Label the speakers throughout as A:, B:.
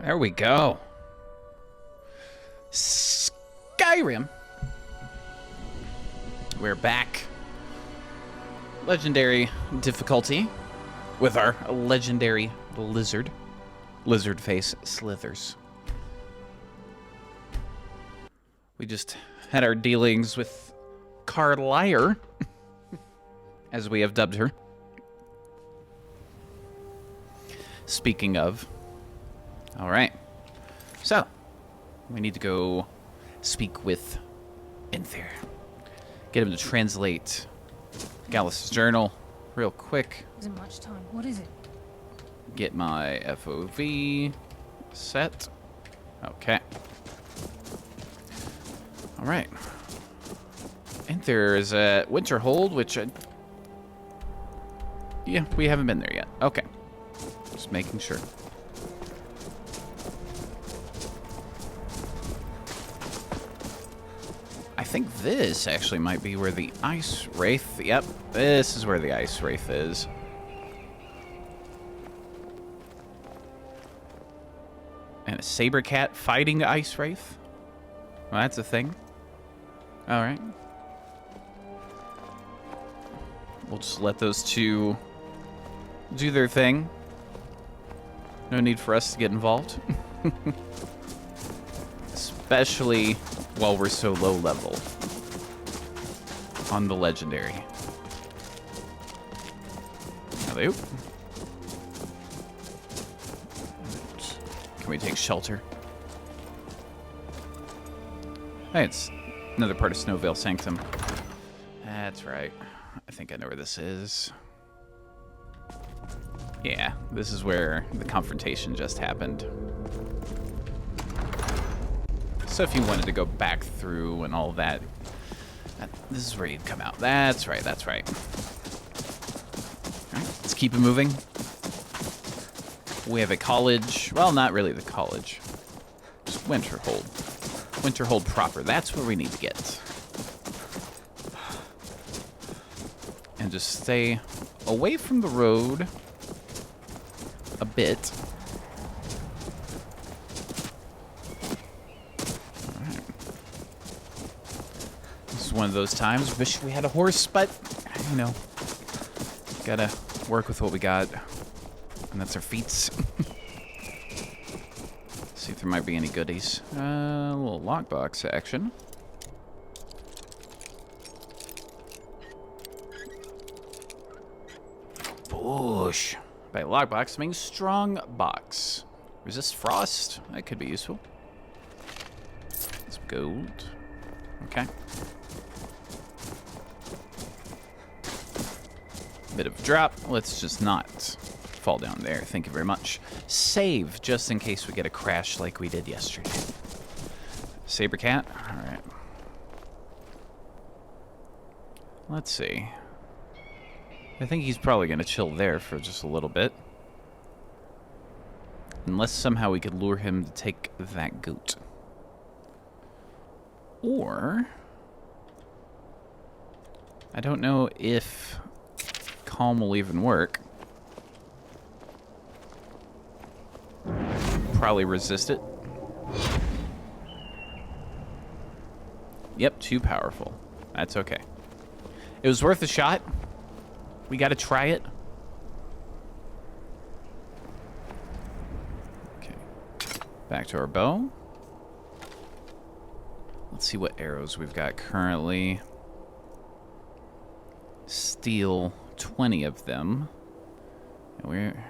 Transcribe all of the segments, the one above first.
A: There we go. Skyrim. We're back. Legendary difficulty with our legendary lizard. Lizard face slithers. We just had our dealings with Carlier, as we have dubbed her. Speaking of. All right. So, we need to go speak with Inther. Get him to translate Gallus' journal real quick.
B: Isn't much time. What is it?
A: Get my FOV set. Okay. All right. Inther is at Winterhold, which yeah, we haven't been there yet. Okay. Just making sure. I think this actually might be where the Ice Wraith... Yep, this is where the Ice Wraith is. And a saber cat fighting the Ice Wraith? Well, that's a thing. Alright. We'll just let those two do their thing. No need for us to get involved. Especially while we're so low level on the legendary. Hello. Can we take shelter? Hey, it's another part of Snowvale Sanctum. That's right. I think I know where this is. Yeah, this is where the confrontation just happened. So if you wanted to go back through and all that, this is where you'd come out. That's right, that's right. All right, let's keep it moving. We have a college. Well, not really the college. Just Winterhold. Winterhold proper. That's where we need to get. And just stay away from the road a bit. One of those times. Wish we had a horse, but you know, gotta work with what we got, and that's our feats. See if there might be any goodies. A little lockbox action. Push. By lockbox, I mean strong box. Resist frost. That could be useful. Some gold. Okay. Bit of drop. Let's just not fall down there. Thank you very much. Save, just in case we get a crash like we did yesterday. Saber cat. All right. Let's see. I think he's probably going to chill there for just a little bit. Unless somehow we could lure him to take that goat. Or... I don't know if... Calm will even work. Probably resist it. Yep, too powerful. That's okay. It was worth a shot. We gotta try it. Okay. Back to our bow. Let's see what arrows we've got currently. Steel. 20 of them. We're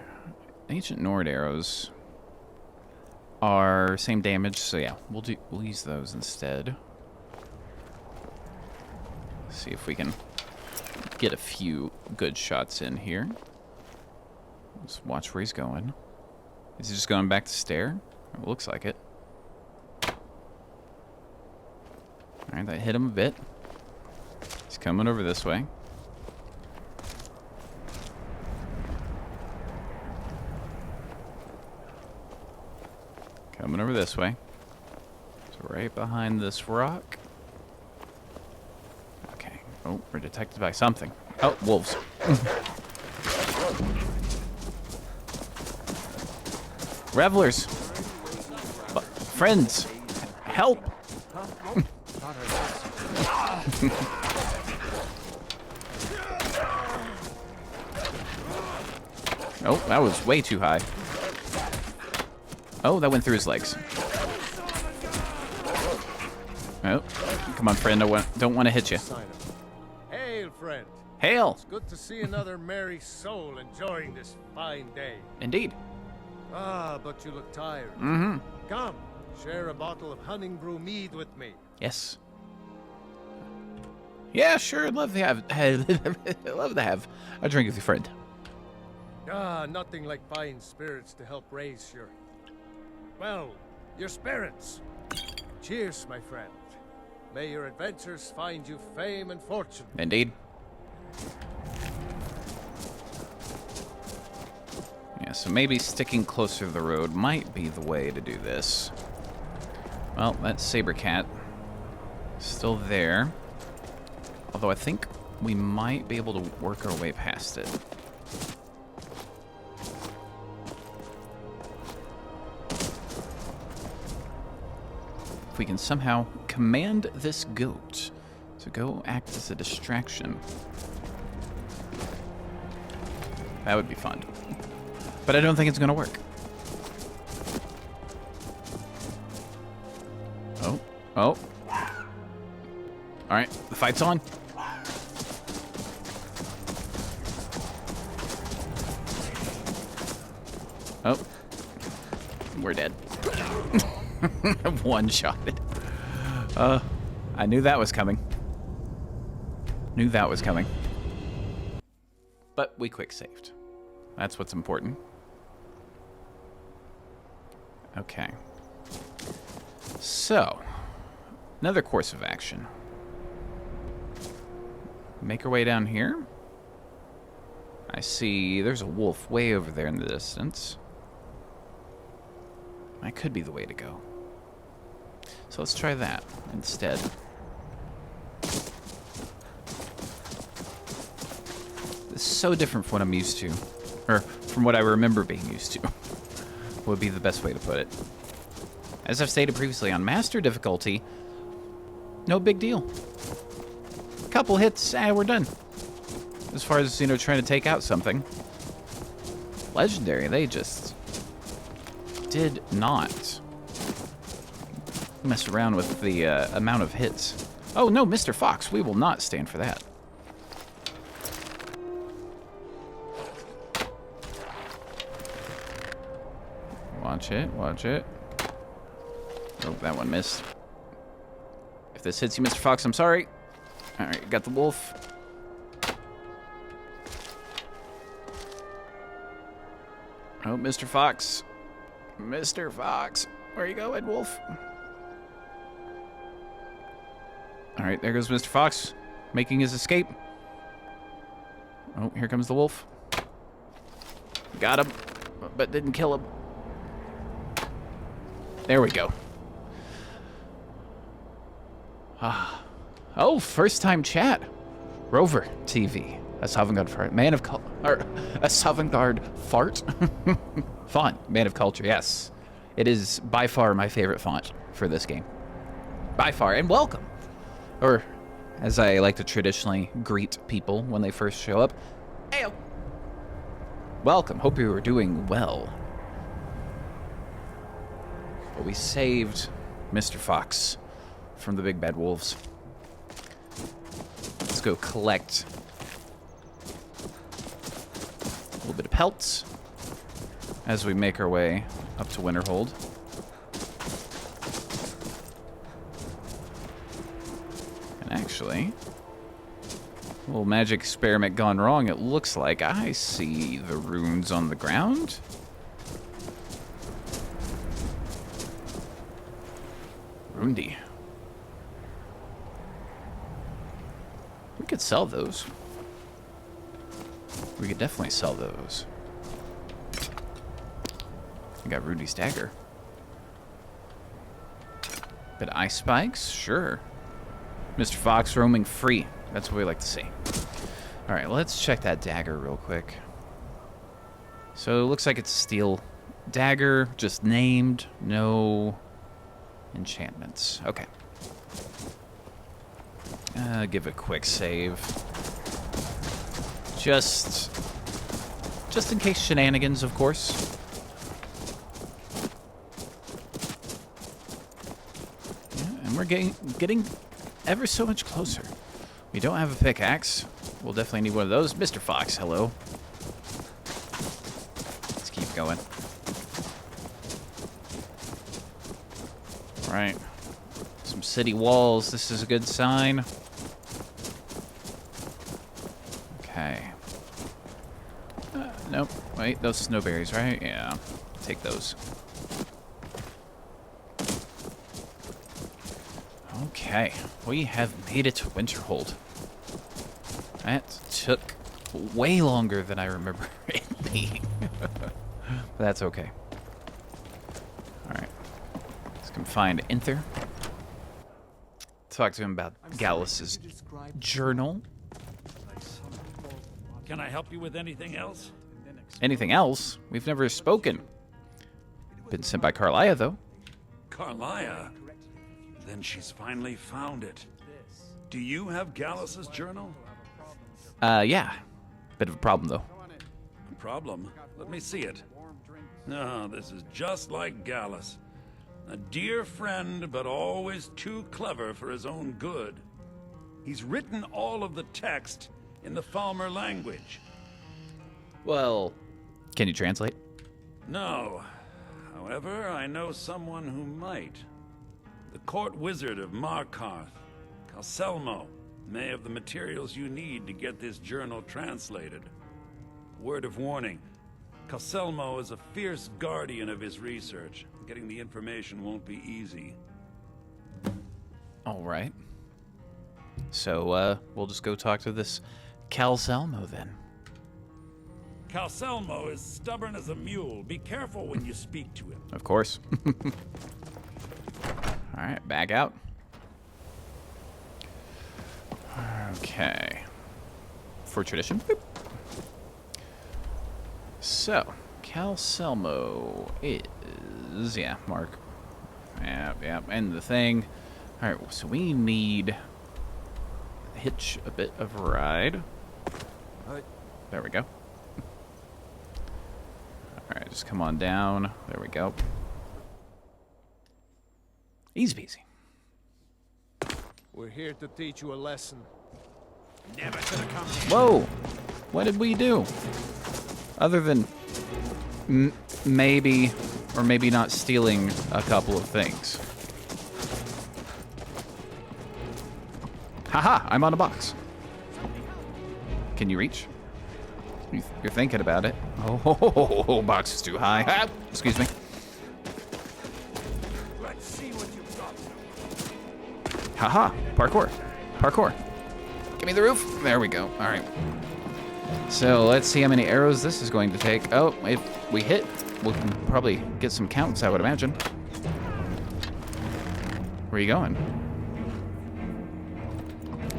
A: Ancient Nord arrows are same damage, so yeah, we'll use those instead. See if we can get a few good shots in here. Let's watch where he's going. Is he just going back to stare? It looks like it. Alright, that hit him a bit. He's coming over this way. Coming over this way. So right behind this rock. Okay. Oh, we're detected by something. Oh, wolves. Revelers. Friends, help! Oh, that was way too high. Oh, that went through his legs. Oh, come on, friend. I don't want to hit you.
B: Hail, friend.
A: Hail!
B: It's good to see another merry soul enjoying this fine day.
A: Indeed.
B: Ah, but you look tired.
A: Mm-hmm.
B: Come, share a bottle of honey brew mead with me.
A: Yes. Yeah, sure. I'd love to have. I'd love to have a drink with your friend.
B: Ah, nothing like fine spirits to help raise your... well, your spirits. Cheers, my friend. May your adventures find you fame and fortune.
A: Indeed. Yeah, so maybe sticking closer to the road might be the way to do this. Well, that saber cat is still there. Although I think we might be able to work our way past it. If we can somehow command this goat to go act as a distraction, that would be fun. But I don't think it's going to work. Oh. Oh. Alright, the fight's on. Oh. We're dead. One-shotted. I knew that was coming. Knew that was coming. But we quick-saved. That's what's important. Okay. So, another course of action. Make our way down here. I see there's a wolf way over there in the distance. That could be the way to go. So let's try that instead. This is so different from what I'm used to. Or from what I remember being used to. Would be the best way to put it. As I've stated previously, on master difficulty, no big deal. Couple hits, we're done. As far as, you know, trying to take out something. Legendary, they just did not mess around with the amount of hits. Oh no, Mr. Fox, we will not stand for that. Watch it, watch it. Oh, that one missed. If this hits you, Mr. Fox, I'm sorry. Alright, got the wolf. Oh, Mr. Fox. Mr. Fox. Where you going, wolf? Alright, there goes Mr. Fox, making his escape. Oh, here comes the wolf. Got him, but didn't kill him. There we go. Ah. Oh, first time chat. Rover TV. A Savangard fart. Man of or a Savangard fart. Font. Man of culture, yes. It is by far my favorite font for this game. By far, and welcome. Or, as I like to traditionally greet people when they first show up, heyo. Welcome. Hope you are doing well. But we saved Mr. Fox from the big bad wolves. Let's go collect a little bit of pelts as we make our way up to Winterhold. And actually, a little magic experiment gone wrong. It looks like I see the runes on the ground. Rundi. We could sell those. We could definitely sell those. I got Rudy's dagger. But ice spikes? Sure. Mr. Fox roaming free. That's what we like to see. Alright, let's check that dagger real quick. So it looks like it's a steel dagger, just named. No Enchantments. Okay. Give a quick save. Just in case shenanigans, of course. Yeah, and we're getting ever so much closer. We don't have a pickaxe. We'll definitely need one of those. Mr. Fox, hello. Let's keep going. Right. Some city walls. This is a good sign. Okay. Nope. Wait, those snowberries, right? Yeah. Take those. Okay. We have made it to Winterhold. That took way longer than I remember it being. But that's okay. Alright. Let's come find Inther. Talk to him about Gallus's journal.
C: Can I help you with anything else?
A: Anything else? We've never spoken. Been sent by Carlia, though.
C: Carlia? Then she's finally found it. Do you have Gallus's journal?
A: Yeah. Bit of a problem, though.
C: A problem? Let me see it. No, this is just like Gallus. A dear friend, but always too clever for his own good. He's written all of the text in the Falmer language.
A: Well, can you translate?
C: No. However, I know someone who might. The court wizard of Markarth, Calselmo, may have the materials you need to get this journal translated. Word of warning, Calselmo is a fierce guardian of his research. Getting the information won't be easy.
A: All right. So, we'll just go talk to this Calselmo then.
C: Calselmo is stubborn as a mule. Be careful when you speak to him.
A: Of course. All right, back out. Okay. For tradition. Boop. So, Calselmo is, yeah, Mark. Yeah, and the thing. All right, so we need hitch a bit of a ride. There we go. All right, just come on down. There we go. Easy peasy.
B: We're here to teach you a lesson.
C: Never should have come here.
A: Whoa! What did we do? Other than maybe or maybe not stealing a couple of things. Haha, I'm on a box. Can you reach? You're thinking about it. Oh, box is too high. Ah, excuse me.
C: Let's see what you've got.
A: Haha, parkour. Parkour. Give me the roof. There we go. All right. So let's see how many arrows this is going to take. Oh, if we hit, we can probably get some counts, I would imagine. Where are you going?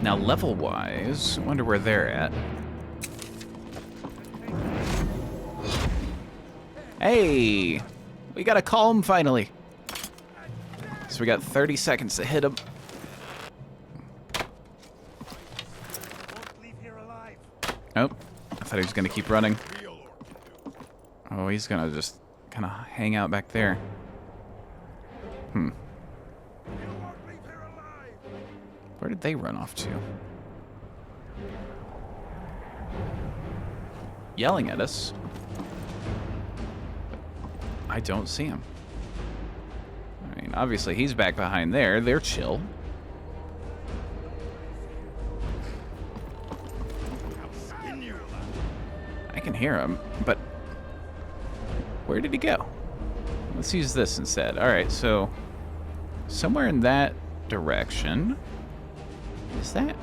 A: Now, level-wise, I wonder where they're at. Hey! We got a calm, finally. So we got 30 seconds to hit him. Oh, I thought he was going to keep running. Oh, he's going to just kind of hang out back there. Where did they run off to? Yelling at us. I don't see him. I mean, obviously he's back behind there. They're chill. I can hear him, but where did he go? Let's use this instead. All right, so somewhere in that direction. Is that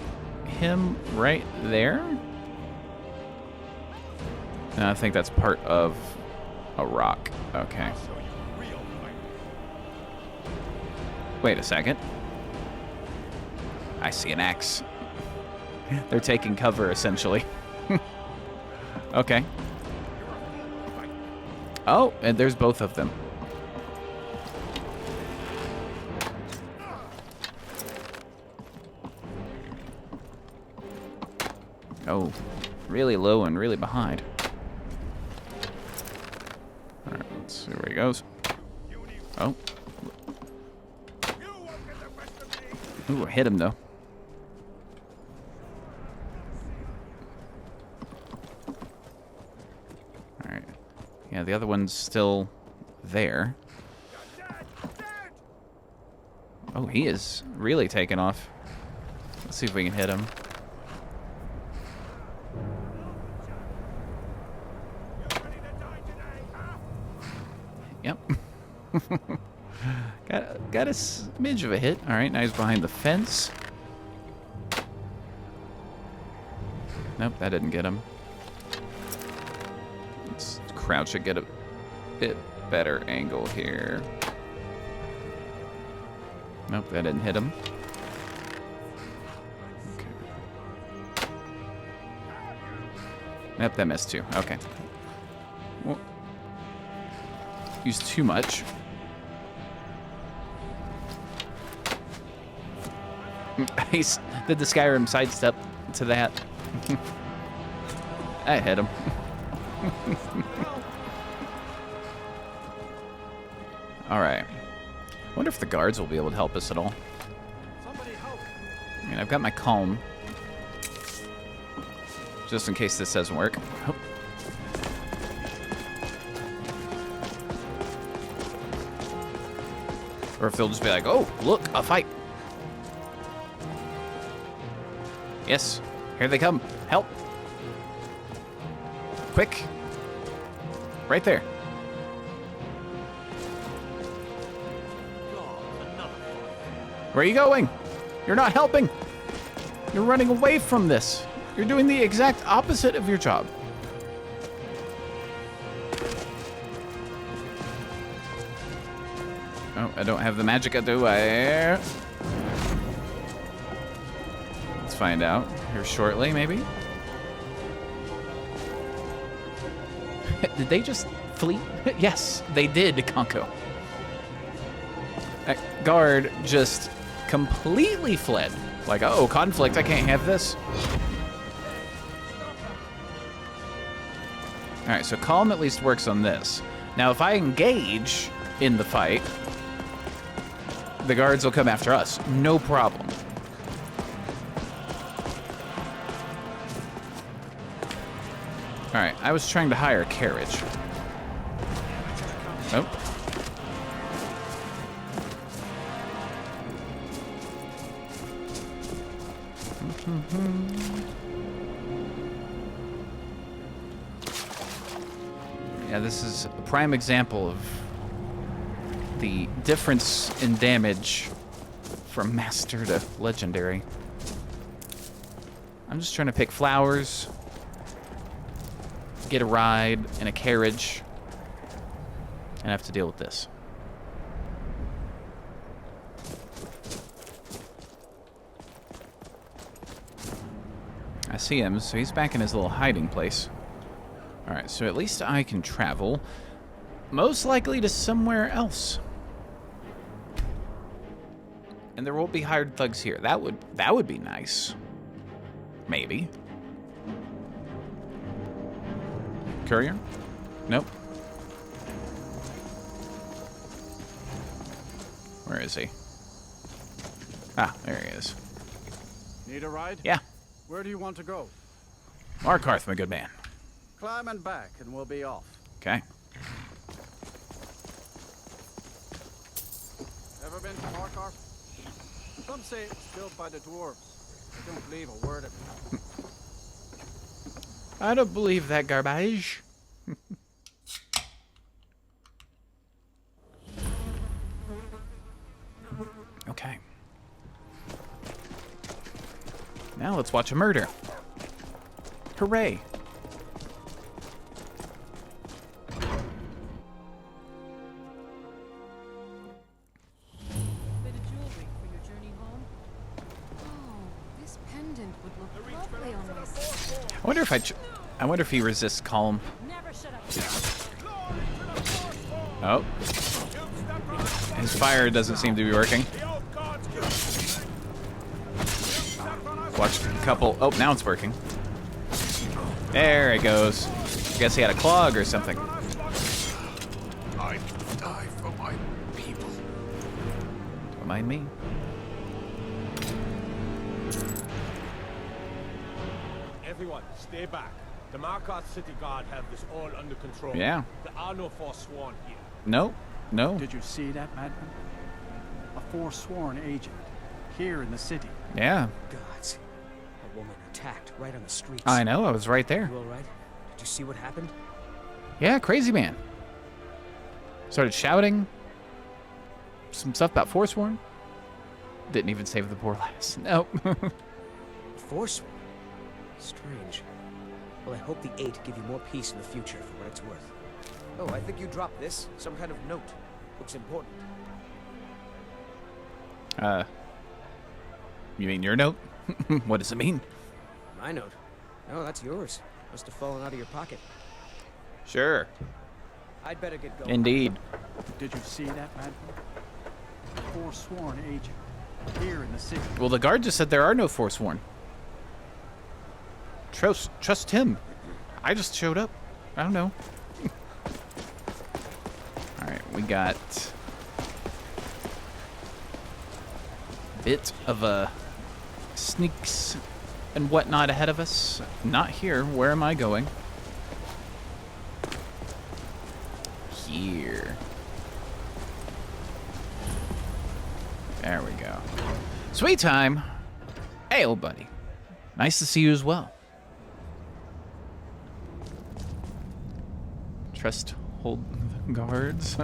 A: him right there? No, I think that's part of a rock. Okay. Wait a second. I see an axe. They're taking cover, essentially. Okay. Oh, and there's both of them. Oh, really low and really behind. Alright, let's see where he goes. Oh. Ooh, I hit him though. Alright. Yeah, the other one's still there. Oh, he is really taking off. Let's see if we can hit him. Yep. got a smidge of a hit. All right, now he's behind the fence. Nope, that didn't get him. Let's crouch and get a bit better angle here. Nope, that didn't hit him. Okay. Nope, that missed too. Okay. Well, used too much. He did the Skyrim sidestep to that. I hit him. All right. Wonder if the guards will be able to help us at all. I mean, I've got my calm, just in case this doesn't work. Oh. Or if they'll just be like, oh, look, a fight. Yes, here they come. Help. Quick. Right there. Where are you going? You're not helping. You're running away from this. You're doing the exact opposite of your job. Oh, I don't have the magic, do I? Let's find out here shortly, maybe. Did they just flee? Yes, they did, Conko. That guard just completely fled. Like, oh, conflict, I can't have this. All right, so calm at least works on this. Now, if I engage in the fight, the guards will come after us. No problem. All right, I was trying to hire a carriage. Oh. Yeah, this is a prime example of the difference in damage from master to legendary. I'm just trying to pick flowers, get a ride in a carriage, and have to deal with this. I see him, so he's back in his little hiding place. Alright, so at least I can travel. Most likely to somewhere else. And there won't be hired thugs here. That would be nice. Maybe. Courier? Nope. Where is he? Ah, there he is.
D: Need a ride?
A: Yeah.
D: Where do you want to go?
A: Markarth, my good man.
D: Climb and back, and we'll be off.
A: Okay.
D: Ever been to Markarth? Some say it's built by the dwarves. I don't believe a word of it.
A: I don't believe that garbage. Okay. Now let's watch a murder. Hooray.
E: Bit of jewelry for your journey home? Oh, this pendant would look lovely on my skin.
A: I wonder if he resists calm.
E: Never shut up.
A: Oh. His fire doesn't seem to be working. Watch a couple. Oh, now it's working. There it goes. I guess he had a clog or something.
B: I die for my people.
A: Don't mind me.
F: Everyone, stay back. The Markarth City Guard have this all under control.
A: Yeah.
F: There are no forsworn here.
A: No. No.
G: Did you see that, madman? A forsworn agent here in the city.
A: Yeah.
H: Gods. A woman attacked right on the streets.
A: I know. I was right there.
H: You all right? Did you see what happened?
A: Yeah, crazy man. Started shouting some stuff about Forsworn. Didn't even save the poor lass. Nope.
H: Forsworn? Strange. Well, I hope the 8 give you more peace in the future for what it's worth. Oh, I think you dropped this. Some kind of note. Looks important.
A: You mean your note? What does it mean?
H: My note? No, that's yours. Must have fallen out of your pocket.
A: Sure.
H: I'd better get going.
A: Indeed.
G: Did you see that, madman? A forsworn agent here in the city.
A: Well, the guard just said there are no Forsworn. Trust him. I just showed up. I don't know. Alright, we got a bit of a sneaks and whatnot ahead of us. Not here. Where am I going? Here. There we go. Sweet time. Hey, old buddy. Nice to see you as well. Trust hold guards.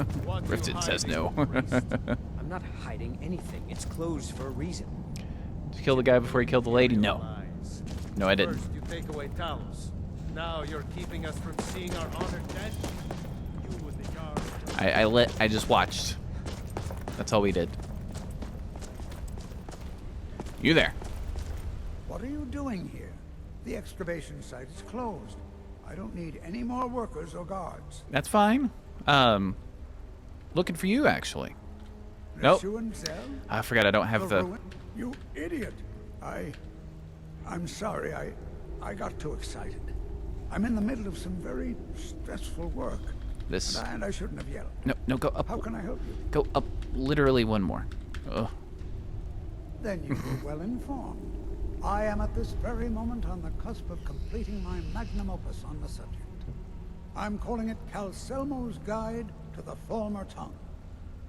A: Rifted says no.
H: I'm not hiding anything. It's closed for a reason.
A: Did you kill the guy before you killed the lady? No. No, I didn't.
B: First you take away Talos. Now you're keeping us from seeing our honored dead. You and the guard.
A: I just watched. That's all we did. You there.
I: What are you doing here? The excavation site is closed. I don't need any more workers or guards.
A: That's fine. Looking for you, actually. Nope. I forgot I don't have the...
I: You idiot. I'm sorry. I got too excited. I'm in the middle of some very stressful work.
A: This...
I: And I shouldn't have yelled.
A: No, go up.
I: How can I help you?
A: Go up literally one more. Ugh.
I: Then you were well informed. I am at this very moment on the cusp of completing my magnum opus on the subject. I'm calling it Calcelmo's Guide to the Former Tongue.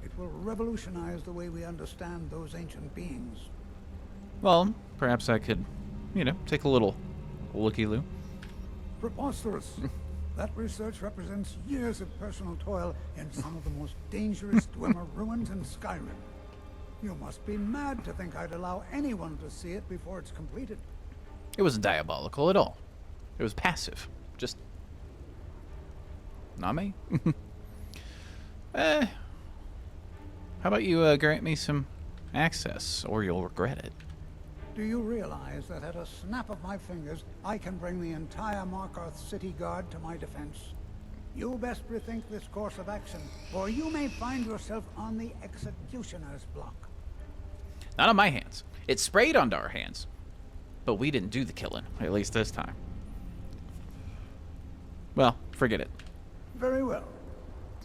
I: It will revolutionize the way we understand those ancient beings.
A: Well, perhaps I could, take a little looky-loo.
I: Preposterous. That research represents years of personal toil in some of the most dangerous Dwemer ruins in Skyrim. You must be mad to think I'd allow anyone to see it before it's completed.
A: It wasn't diabolical at all. It was passive. Just... not me. How about you grant me some access, or you'll regret it.
I: Do you realize that at a snap of my fingers, I can bring the entire Markarth City Guard to my defense? You best rethink this course of action, or you may find yourself on the executioner's block.
A: Not on my hands. It sprayed onto our hands. But we didn't do the killing, at least this time. Well, forget it.
I: Very well.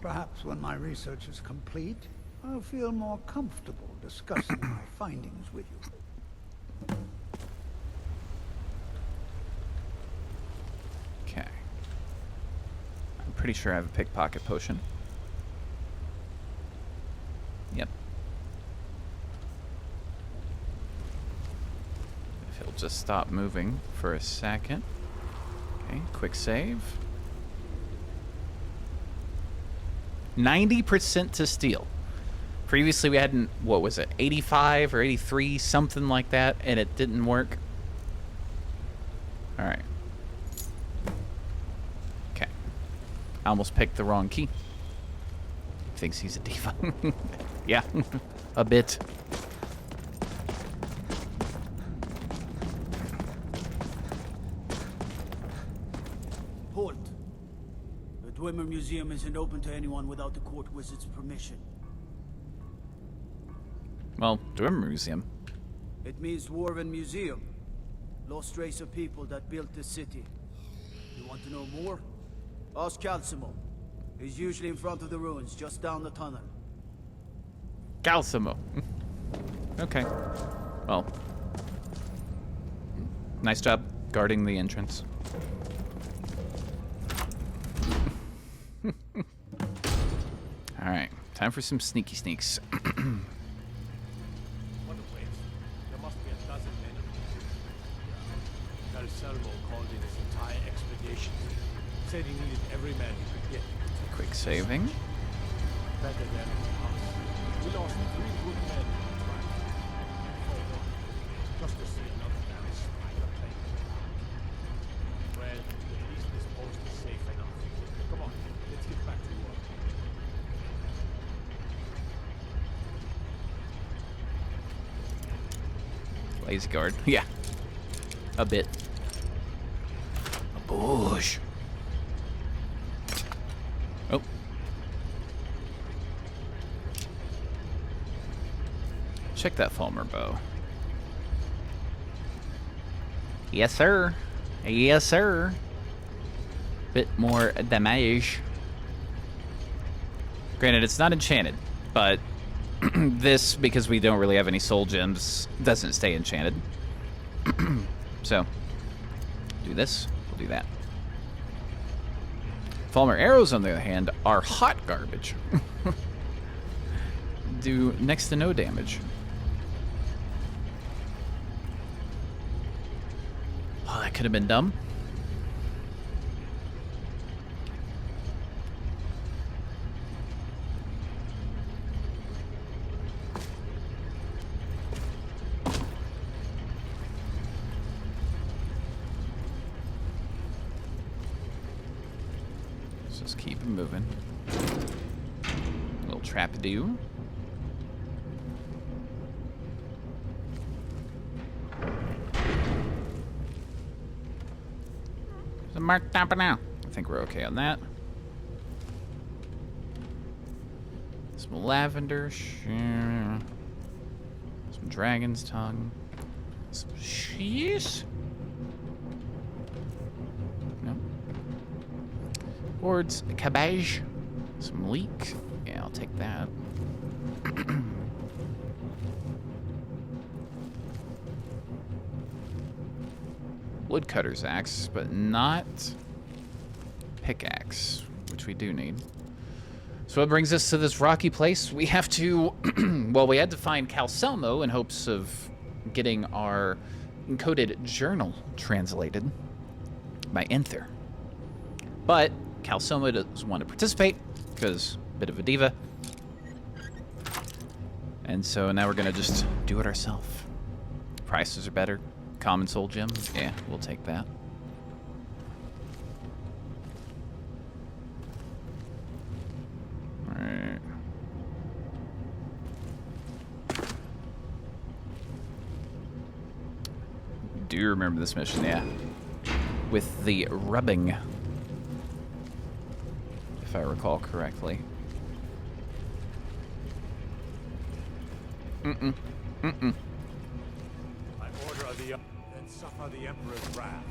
I: Perhaps when my research is complete, I'll feel more comfortable discussing my findings with you.
A: Okay. I'm pretty sure I have a pickpocket potion. Yep. If he'll just stop moving for a second. Okay, quick save. 90% to steal. Previously we had, what was it, 85 or 83, something like that, and it didn't work. Alright. Okay. I almost picked the wrong key. Thinks he's a diva. Yeah, a bit.
J: Halt. The Dwemer Museum isn't open to anyone without the court wizard's permission.
A: Well, Dwemer Museum.
J: It means Dwarven Museum. Lost race of people that built the city. You want to know more? Ask Calcimo. He's usually in front of the ruins, just down the tunnel.
A: Calcimo. Okay. Well. Nice job guarding the entrance. Alright. Time for some sneaky sneaks.
F: What a waste. There must be a dozen men of these. Calcelmo called in his entire expedition. Said he needed every man he could get.
A: Quick saving.
F: Better than us. We lost 3 good men in the trial. Just to see another man's spider plane. Well, at least this post is safe enough. Come on, let's get back to work.
A: Lazy guard. Yeah. A bit. A bush. Oh. Check that Fulmer bow. Yes, sir. Yes, sir. Bit more damage. Granted, it's not enchanted, but this, because we don't really have any soul gems, doesn't stay enchanted. So, do this, we'll do that. Fulmer arrows, on the other hand, are hot garbage. Do next to no damage. Oh, that could have been dumb. Let's just keep it moving. Little trap-a-doo. Mark top now. I think we're okay on that. Some lavender, sure. Some dragon's tongue. Some cheese. No. Boards, cabbage. Some leek. Yeah, I'll take that. Woodcutter's axe, but not pickaxe, which we do need. So what brings us to this rocky place? We have to, well, we had to find Calcelmo in hopes of getting our encoded journal translated by Enther. But Calcelmo doesn't want to participate because a bit of a diva. And so now we're gonna just do it ourselves. Prices are better. Common soul gem? Yeah, we'll take that. Alright. Do you remember this mission? Yeah. With the rubbing. If I recall correctly. Mm-mm. Mm-mm.
F: I order of the and suffer the Emperor's wrath.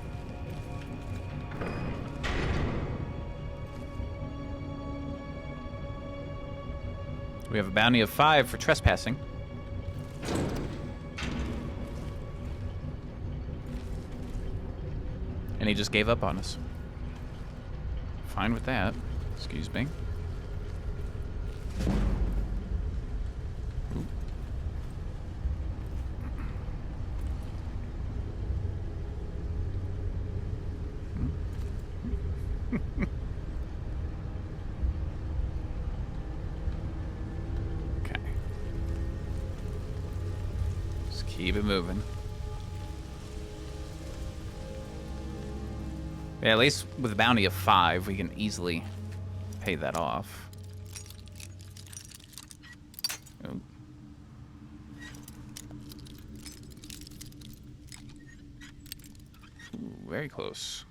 A: We have a bounty of 5 for trespassing. And he just gave up on us. Fine with that. Excuse me. Ooh. Okay. Just keep it moving. Yeah, at least with a bounty of 5, we can easily pay that off. Oh. Ooh, very close.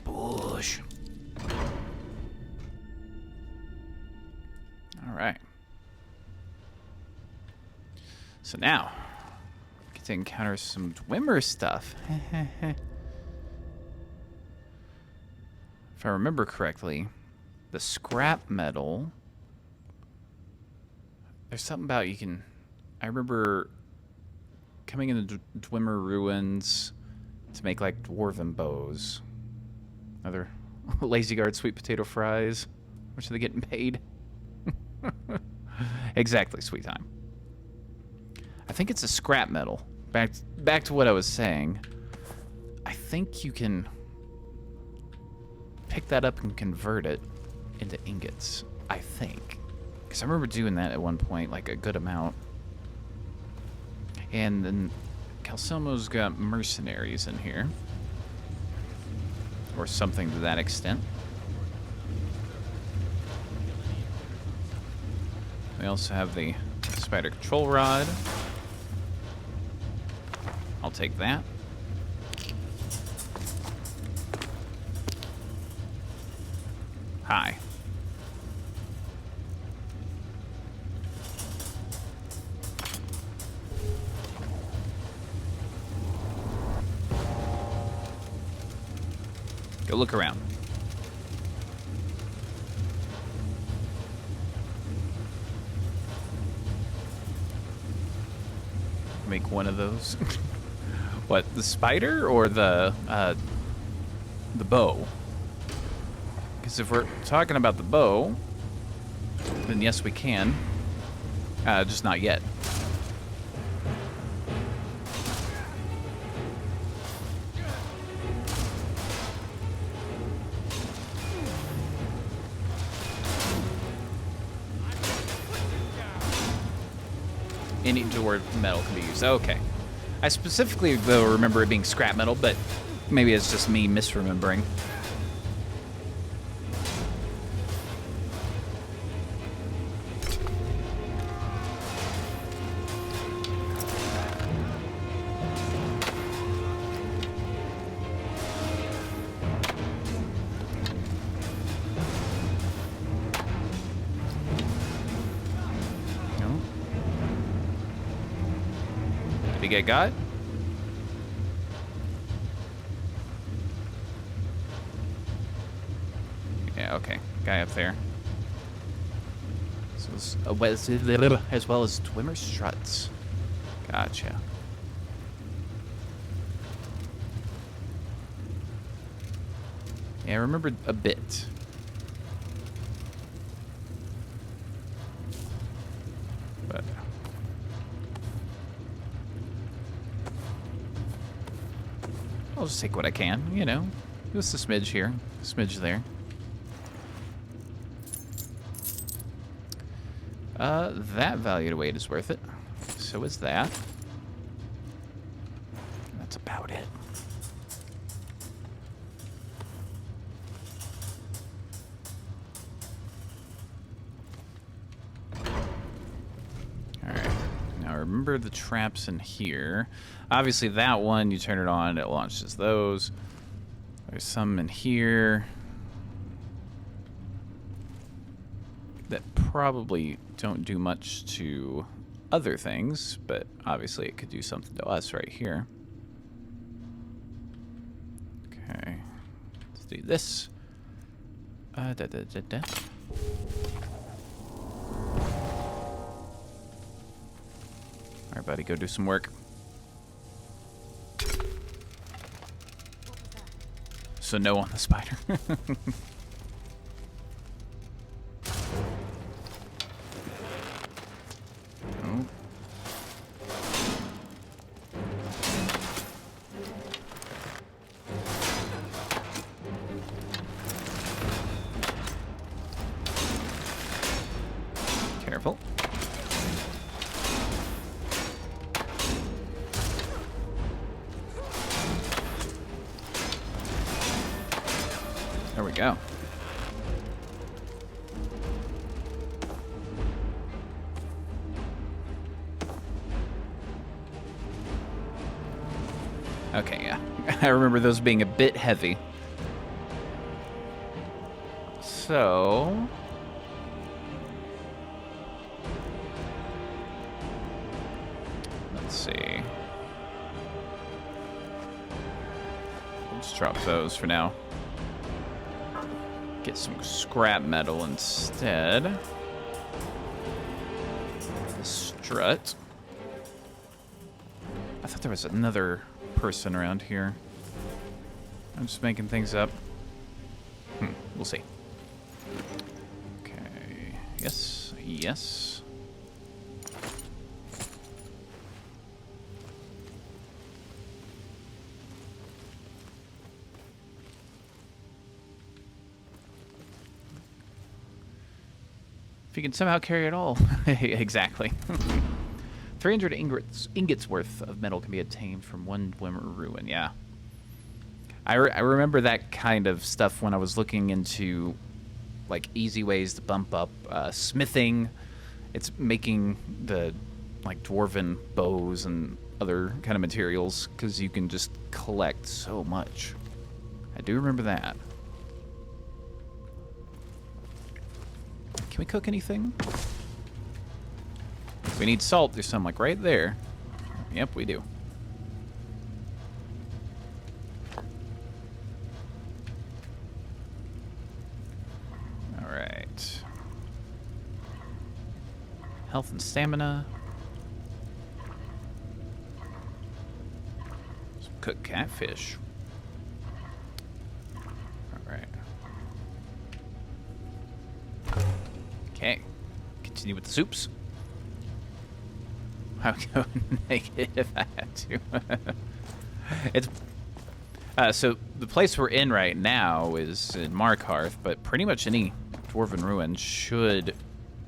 A: Bush. All right. So now, we get to encounter some Dwemer stuff. if I remember correctly, the scrap metal, there's something about you can, I remember coming in the Dwemer ruins to make like dwarven bows. Another lazy guard sweet potato fries. How much are they getting paid? Exactly, sweet time. I think it's a scrap metal. Back to what I was saying. I think you can pick that up and convert it into ingots. I think. Because I remember doing that at one point, like a good amount. And then Calcelmo's got mercenaries in here. Or something to that extent. We also have the spider control rod. I'll take that. Hi. Go look around. Make one of those. What, the spider or the bow? Because if we're talking about the bow, then yes, we can. Just not yet. Any door metal can be used. Okay. I specifically, though, remember it being scrap metal, but maybe it's just me misremembering. Get got? Yeah, okay. Guy up there. So as well as Dwemer struts. Gotcha. Yeah, I remember a bit. But I'll just take what I can, you know. Just a smidge here, a smidge there. That value to weight is worth it. So is that. That's about it. Alright. Now remember the traps in here. Obviously that one, you turn it on, it launches those. There's some in here that probably don't do much to other things, but obviously it could do something to us right here. Okay, let's do this. Alright, buddy, go do some work. So no on the spider. Oh. Careful. There we go. Okay, yeah. I remember those being a bit heavy. So let's see. Let's drop those for now. Get some scrap metal instead. The strut. I thought there was another person around here. I'm just making things up. We'll see. Okay. Yes. Yes. If you can somehow carry it all. Exactly. 300 ingots worth of metal can be obtained from one Dwemer ruin. Yeah. I remember that kind of stuff when I was looking into like easy ways to bump up smithing. It's making the like dwarven bows and other kind of materials because you can just collect so much. I do remember that. Can we cook anything? We need salt. There's some like right there. Yep, we do. All right. Health and stamina. Some cooked catfish. All right. Okay. Continue with the soups. I would go naked if I had to. It's so the place we're in right now is in Markarth, but pretty much any dwarven ruin should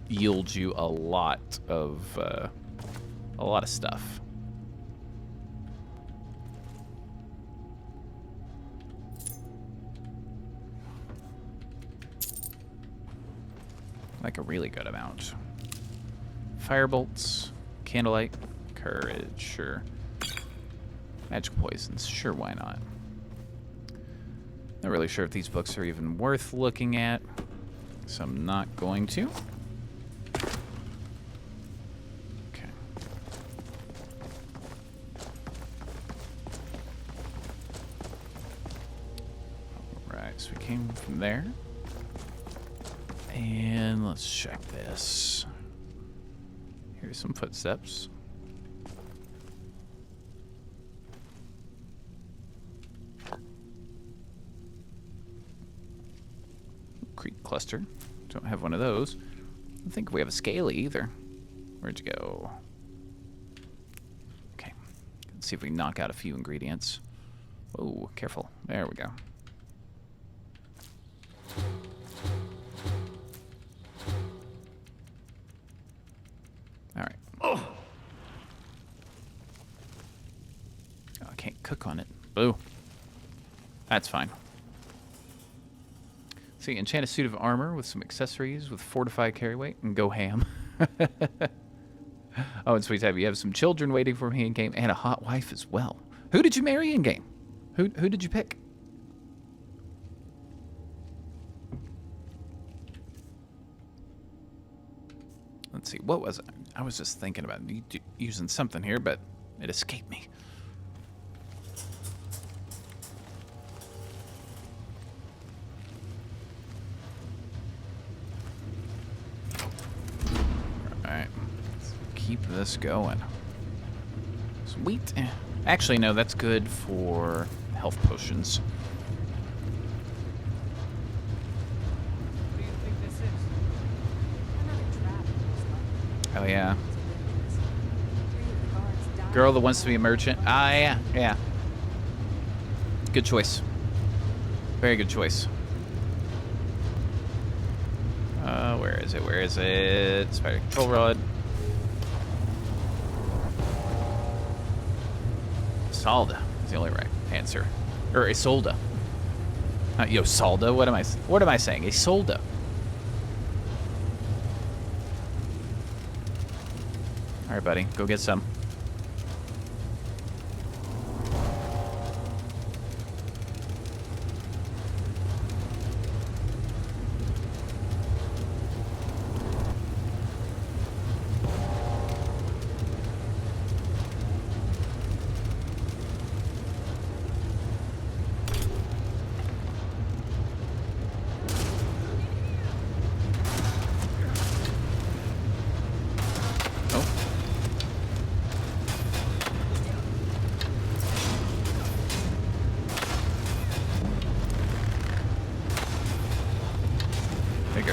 A: yield you a lot of stuff. Like a really good amount. Firebolts. Candlelight, courage, sure. Magic poisons, sure, why not? Not really sure if these books are even worth looking at, so I'm not going to. Okay. Alright, so we came from there. And let's check this. Here's some footsteps. Creek cluster. Don't have one of those. I don't think we have a scaly either. Where'd you go? Okay. Let's see if we can knock out a few ingredients. Oh, careful. There we go. Alright. Oh, I can't cook on it. Boo. That's fine. See, enchant a suit of armor with some accessories with fortified carry weight and go ham. Oh, and sweet tab, you have some children waiting for me in game and a hot wife as well. Who did you marry in game? Who did you pick? Let's see, what was it? I was just thinking about using something here, but it escaped me. Alright, let's keep this going. Sweet. Actually, no, that's good for health potions. Oh, yeah. Girl that wants to be a merchant. Ah, yeah, yeah. Good choice. Very good choice. Where is it? Where is it? Spider control rod. Salda is the only right answer. Or Isolda. Not Yosalda. What am I saying? Isolda. Alright, buddy. Go get some.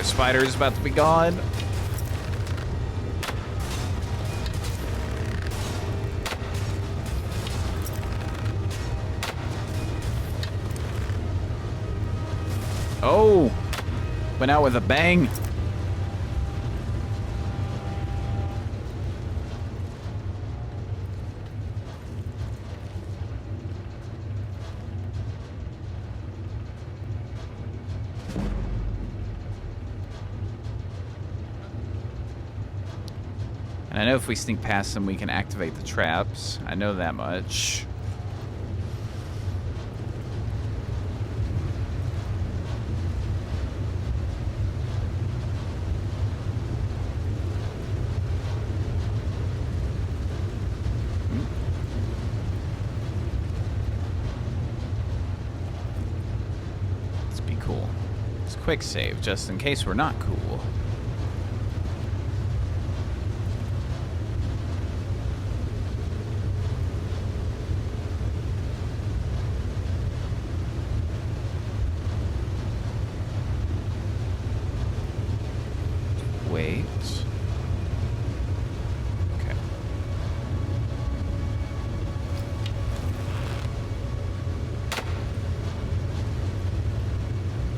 A: spider is about to be gone. Oh, went out with a bang. And I know if we sneak past them, we can activate the traps. I know that much. Let's be cool. Let's quick save, just in case we're not cool. Wait. Okay.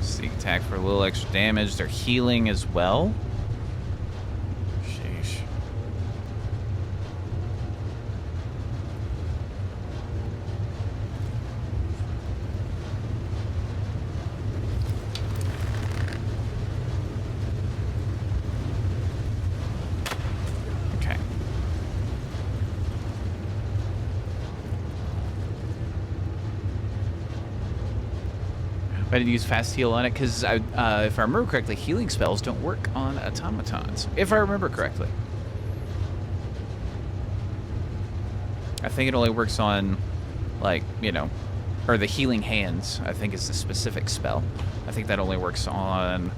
A: Sneak attack for a little extra damage. They're healing as well. Sheesh. Okay. I didn't use fast heal on it because, if I remember correctly, healing spells don't work on automatons. If I remember correctly. I think it only works on, like, you know, or the healing hands, I think is the specific spell. I think that only works on,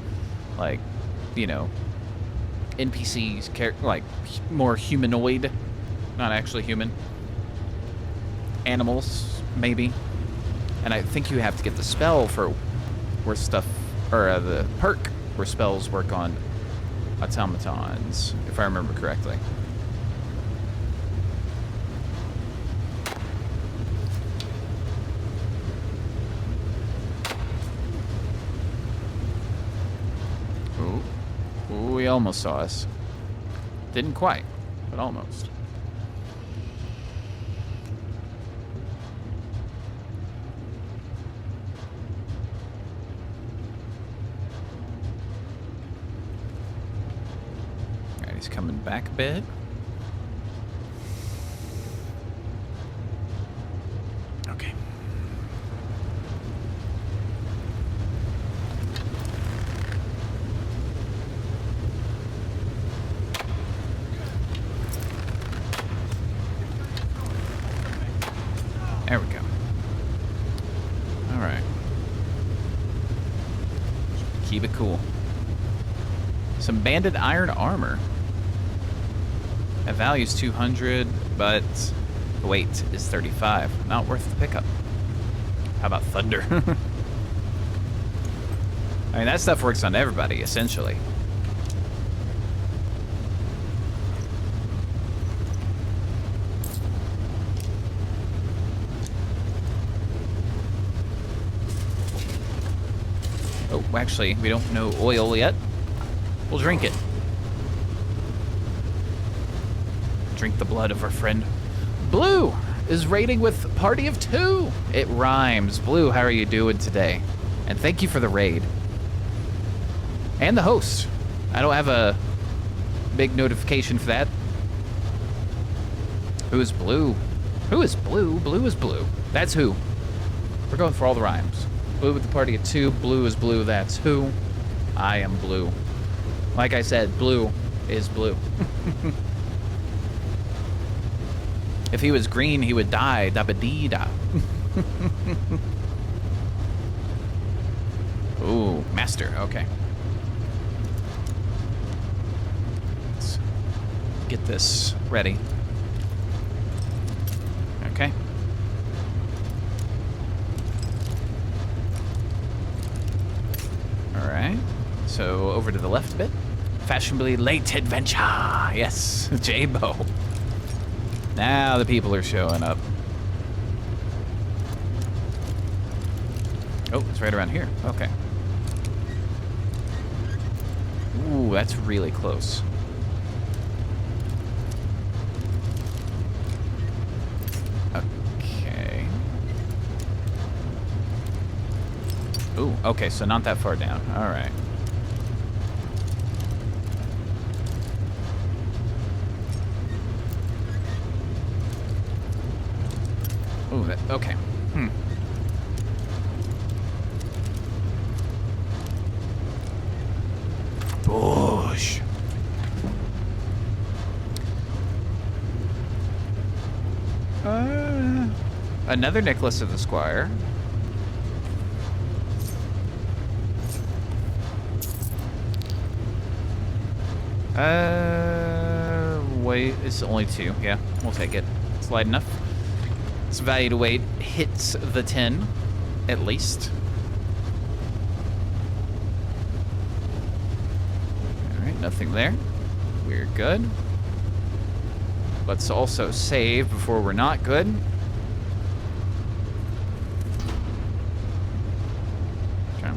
A: like, you know, NPCs, like, more humanoid, not actually human. Animals, maybe. And I think you have to get the spell for where stuff, or the perk where spells work on automatons, if I remember correctly. Ooh. Ooh, he almost saw us. Didn't quite, but almost. He's coming back a bit. Okay. There we go. All right. Keep it cool. Some banded iron armor. That value's 200, but the weight is 35. Not worth the pickup. How about thunder? I mean, that stuff works on everybody, essentially. Oh, actually, we don't know oil yet. We'll drink it. Drink the blood of our friend. Blue is raiding with party of 2. It rhymes. Blue, how are you doing today? And thank you for the raid. And the host. I don't have a big notification for that. Who is Blue? Who is Blue? Blue is Blue. That's who. We're going for all the rhymes. Blue with the party of 2. Blue is Blue. That's who. I am Blue. Like I said, Blue is Blue. If he was green, he would die. Da-ba-dee-da. Ooh, master. Okay. Let's get this ready. Okay. All right. So over to the left a bit. Fashionably late adventure. Yes, J-Bo. Now the people are showing up. Oh, it's right around here. Okay. Ooh, that's really close. Okay. Ooh, okay, so not that far down. All right. Ooh, that, okay. Bush. Another necklace of the Squire. Wait, it's only 2. Yeah, we'll take it. It's light enough. Its value to weight hits the 10, at least. Alright, nothing there. We're good. Let's also save before we're not good. Okay.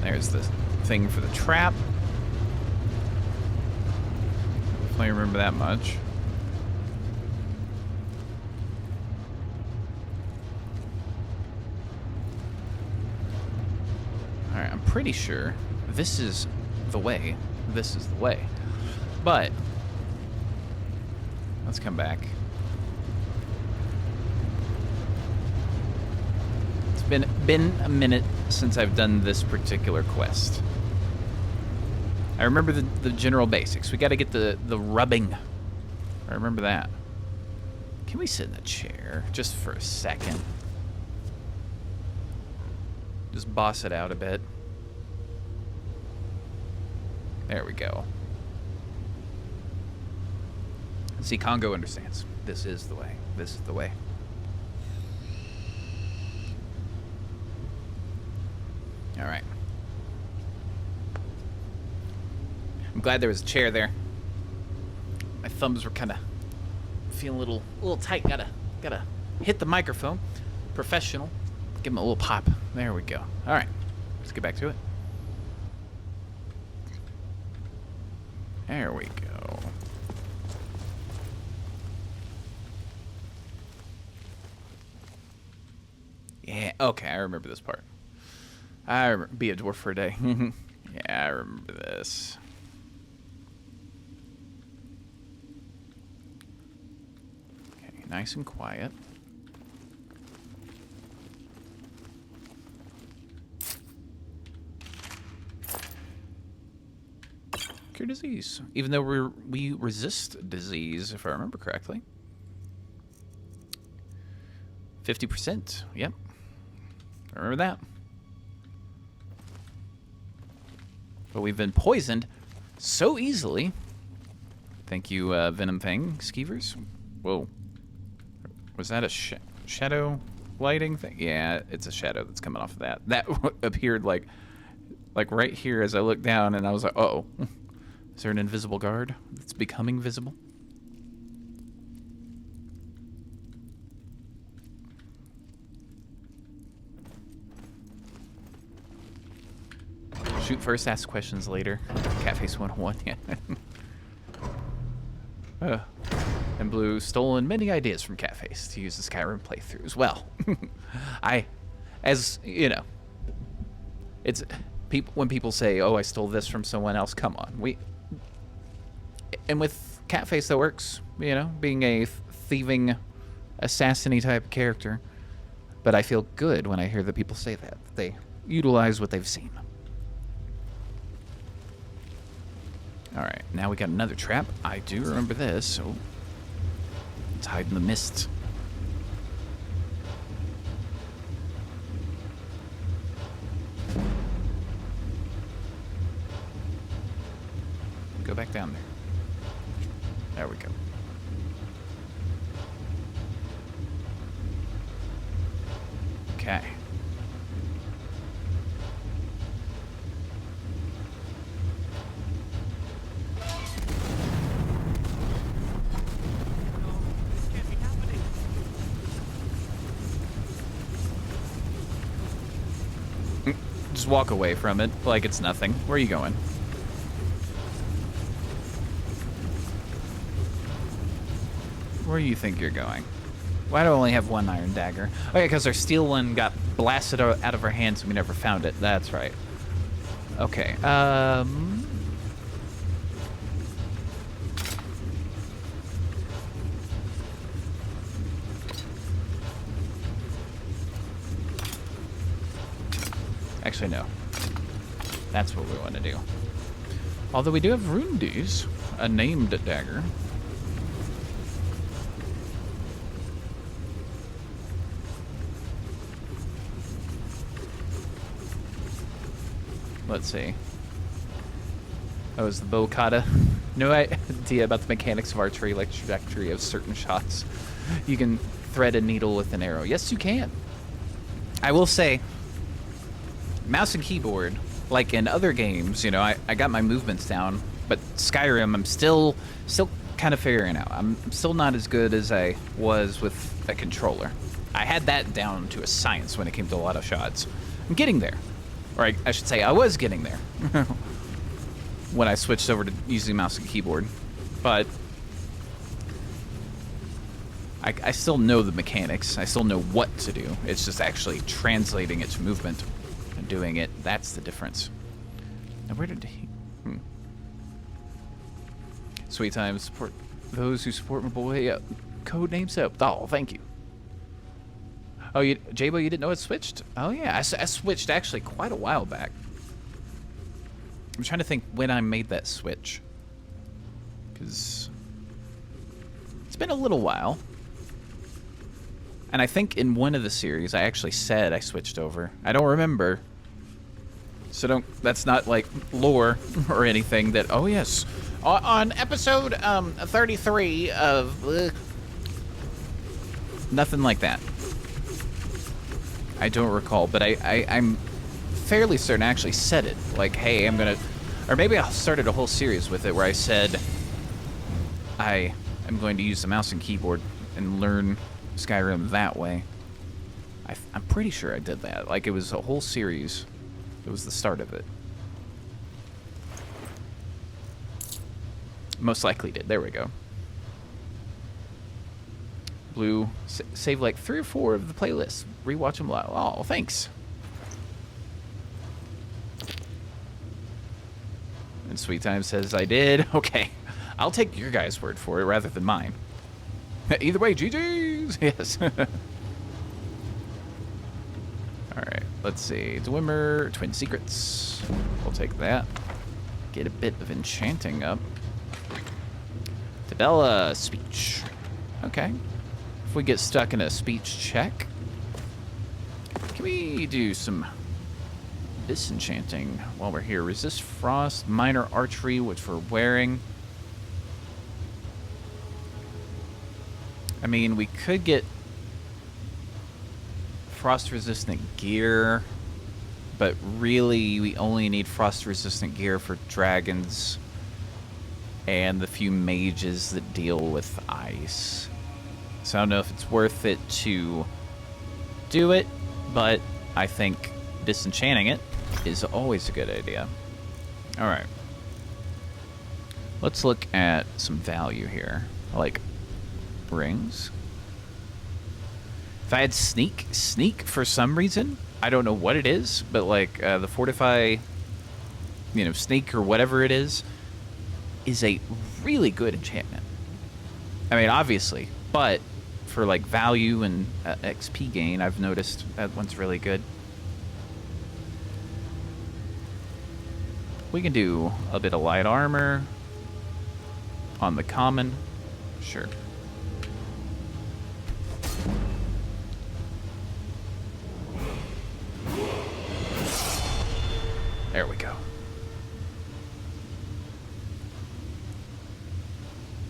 A: There's the thing for the trap. Definitely remember that much. Alright, I'm pretty sure this is the way. This is the way. But let's come back. It's been a minute since I've done this particular quest. I remember the general basics. We got to get the rubbing. I remember that. Can we sit in the chair just for a second? Just boss it out a bit. There we go. See, Congo understands. This is the way. This is the way. All right. I'm glad there was a chair there. My thumbs were kind of feeling a little tight. Gotta hit the microphone. Professional. Give him a little pop. There we go. All right. Let's get back to it. There we go. Yeah, okay, I remember this part. I remember, be a dwarf for a day. Yeah, I remember this. Okay, nice and quiet. Cure disease. Even though we resist disease, if I remember correctly. 50%. Yep. Remember that. But we've been poisoned so easily. Thank you, Venom Fang Skeevers. Whoa. Was that a shadow lighting thing? Yeah, it's a shadow that's coming off of that. That appeared like right here as I looked down, and I was like, uh-oh. Is there an invisible guard that's becoming visible? Shoot first, ask questions later. Catface 101, yeah. And Blue stolen many ideas from Catface to use the Skyrim playthroughs. Well, as you know, it's when people say, "Oh, I stole this from someone else." Come on, and with Catface that works, you know, being a thieving, assassin-y type character. But I feel good when I hear that people say that they utilize what they've seen. All right, now we got another trap. I do remember this, so let's hide in the mist. Go back down there. There we go. Okay. Just walk away from it like it's nothing. Where are you going? Where do you think you're going? Why do I only have one iron dagger? Oh yeah, because our steel one got blasted out of our hands and we never found it. That's right. Okay, actually, no. That's what we want to do. Although we do have Rundi's, a named dagger. Let's see. Oh, is the bow kata? No idea about the mechanics of archery, like the trajectory of certain shots. You can thread a needle with an arrow. Yes, you can. I will say, mouse and keyboard, like in other games, you know, I got my movements down, but Skyrim, I'm still kind of figuring out. I'm still not as good as I was with a controller. I had that down to a science when it came to a lot of shots. I'm getting there. Or I should say, I was getting there when I switched over to using mouse and keyboard. But I still know the mechanics. I still know what to do. It's just actually translating it to movement and doing it. That's the difference. Now, where did he... Sweet time, support those who support my boy. Code name so. Oh, thank you. Oh, J-Bo, you didn't know it switched? Oh, yeah. I switched actually quite a while back. I'm trying to think when I made that switch. Because it's been a little while. And I think in one of the series, I actually said I switched over. I don't remember. So that's not like lore or anything that, oh, yes. On episode 33 of... Nothing like that. I don't recall, but I'm fairly certain I actually said it. Like, hey, I'm gonna... Or maybe I started a whole series with it where I said I am going to use the mouse and keyboard and learn Skyrim that way. I'm pretty sure I did that. Like, it was a whole series. It was the start of it. Most likely did. There we go. Blue, save like 3 or 4 of the playlists. Rewatch them live. Oh, thanks. And Sweet Time says I did. Okay, I'll take your guys' word for it rather than mine. Either way, GG's. Yes. All right, let's see. Dwemer, Twin Secrets. We'll take that. Get a bit of enchanting up. Tabella, speech. Okay. If we get stuck in a speech check, can we do some disenchanting while we're here? Resist frost, minor archery, which we're wearing. I mean, we could get frost-resistant gear, but really we only need frost-resistant gear for dragons and the few mages that deal with ice. So I don't know if it's worth it to do it, but I think disenchanting it is always a good idea. All right. Let's look at some value here, like rings. If I had sneak for some reason, I don't know what it is, but like the fortify, you know, sneak or whatever it is a really good enchantment. I mean, obviously, but for like value and XP gain, I've noticed that one's really good. We can do a bit of light armor on the common. Sure. There we go.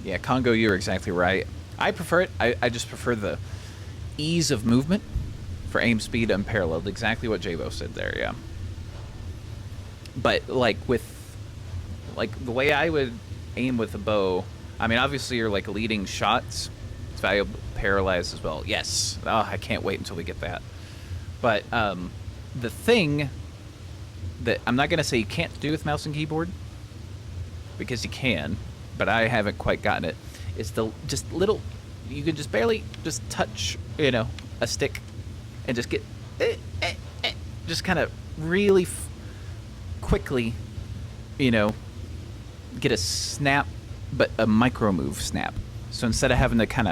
A: Yeah, Congo, you're exactly right. I prefer it. I just prefer the ease of movement for aim speed unparalleled. Exactly what Jabo said there, yeah. But like with the way I would aim with a bow, I mean obviously you're like leading shots. It's valuable paralyzed as well. Yes. Oh, I can't wait until we get that. But the thing that I'm not going to say you can't do with mouse and keyboard, because you can, but I haven't quite gotten it. It's the just little, you can just barely just touch, you know, a stick and just get, just kind of really quickly, you know, get a snap, but a micro move snap. So instead of having to kind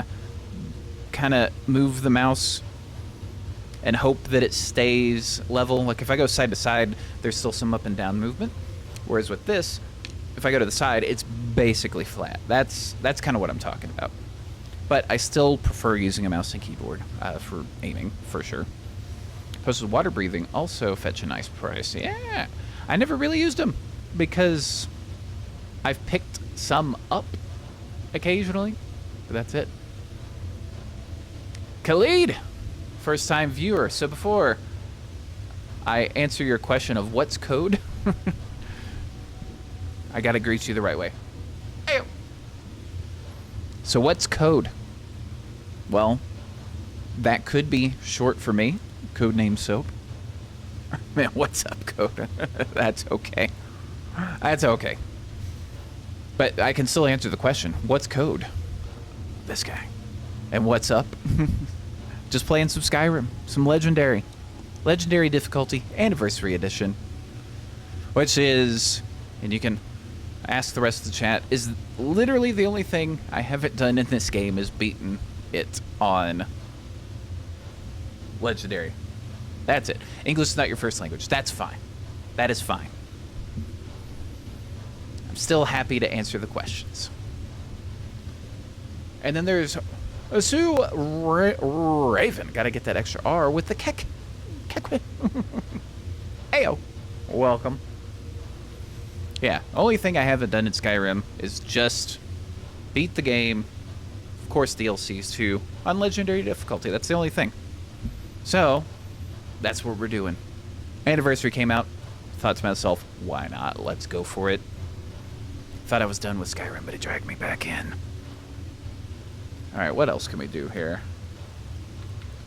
A: of move the mouse and hope that it stays level, like if I go side to side, there's still some up and down movement. Whereas with this, if I go to the side, it's basically flat. That's kind of what I'm talking about. But I still prefer using a mouse and keyboard for aiming, for sure. Posted water breathing also fetch a nice price. Yeah, I never really used them because I've picked some up occasionally, but that's it. Khalid, first time viewer. So before I answer your question of what's code, I gotta greet you the right way. Ayo. So what's code? Well, that could be short for me. Codename Soap. Man, what's up, code? That's okay. That's okay. But I can still answer the question. What's code? This guy. And what's up? Just playing some Skyrim. Some Legendary. Legendary difficulty. Anniversary edition. Which is, and you can ask the rest of the chat, is literally the only thing I haven't done in this game is beaten it on Legendary. That's it. English is not your first language. That's fine. That is fine. I'm still happy to answer the questions. And then there's Sue Raven. Gotta get that extra R with the kek. Ayo. Welcome. Yeah, only thing I haven't done in Skyrim is just beat the game, of course DLCs too, on Legendary difficulty. That's the only thing. So, that's what we're doing. Anniversary came out. Thought to myself, why not? Let's go for it. Thought I was done with Skyrim, but it dragged me back in. Alright, what else can we do here?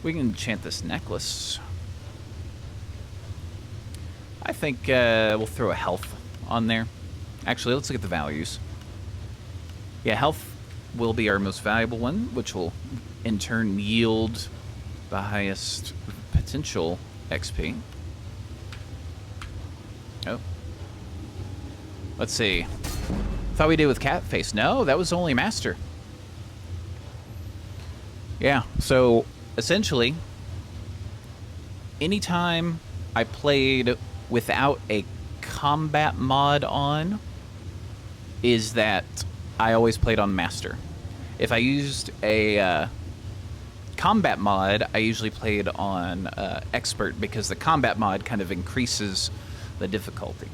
A: We can enchant this necklace. I think we'll throw a health on there. Actually, let's look at the values. Yeah, health will be our most valuable one, which will in turn yield the highest potential XP. Oh. Let's see. Thought we did with Catface. No, that was only Master. Yeah, so essentially, anytime I played without a combat mod on, is that I always played on Master. If I used a combat mod, I usually played on Expert, because the combat mod kind of increases the difficulty.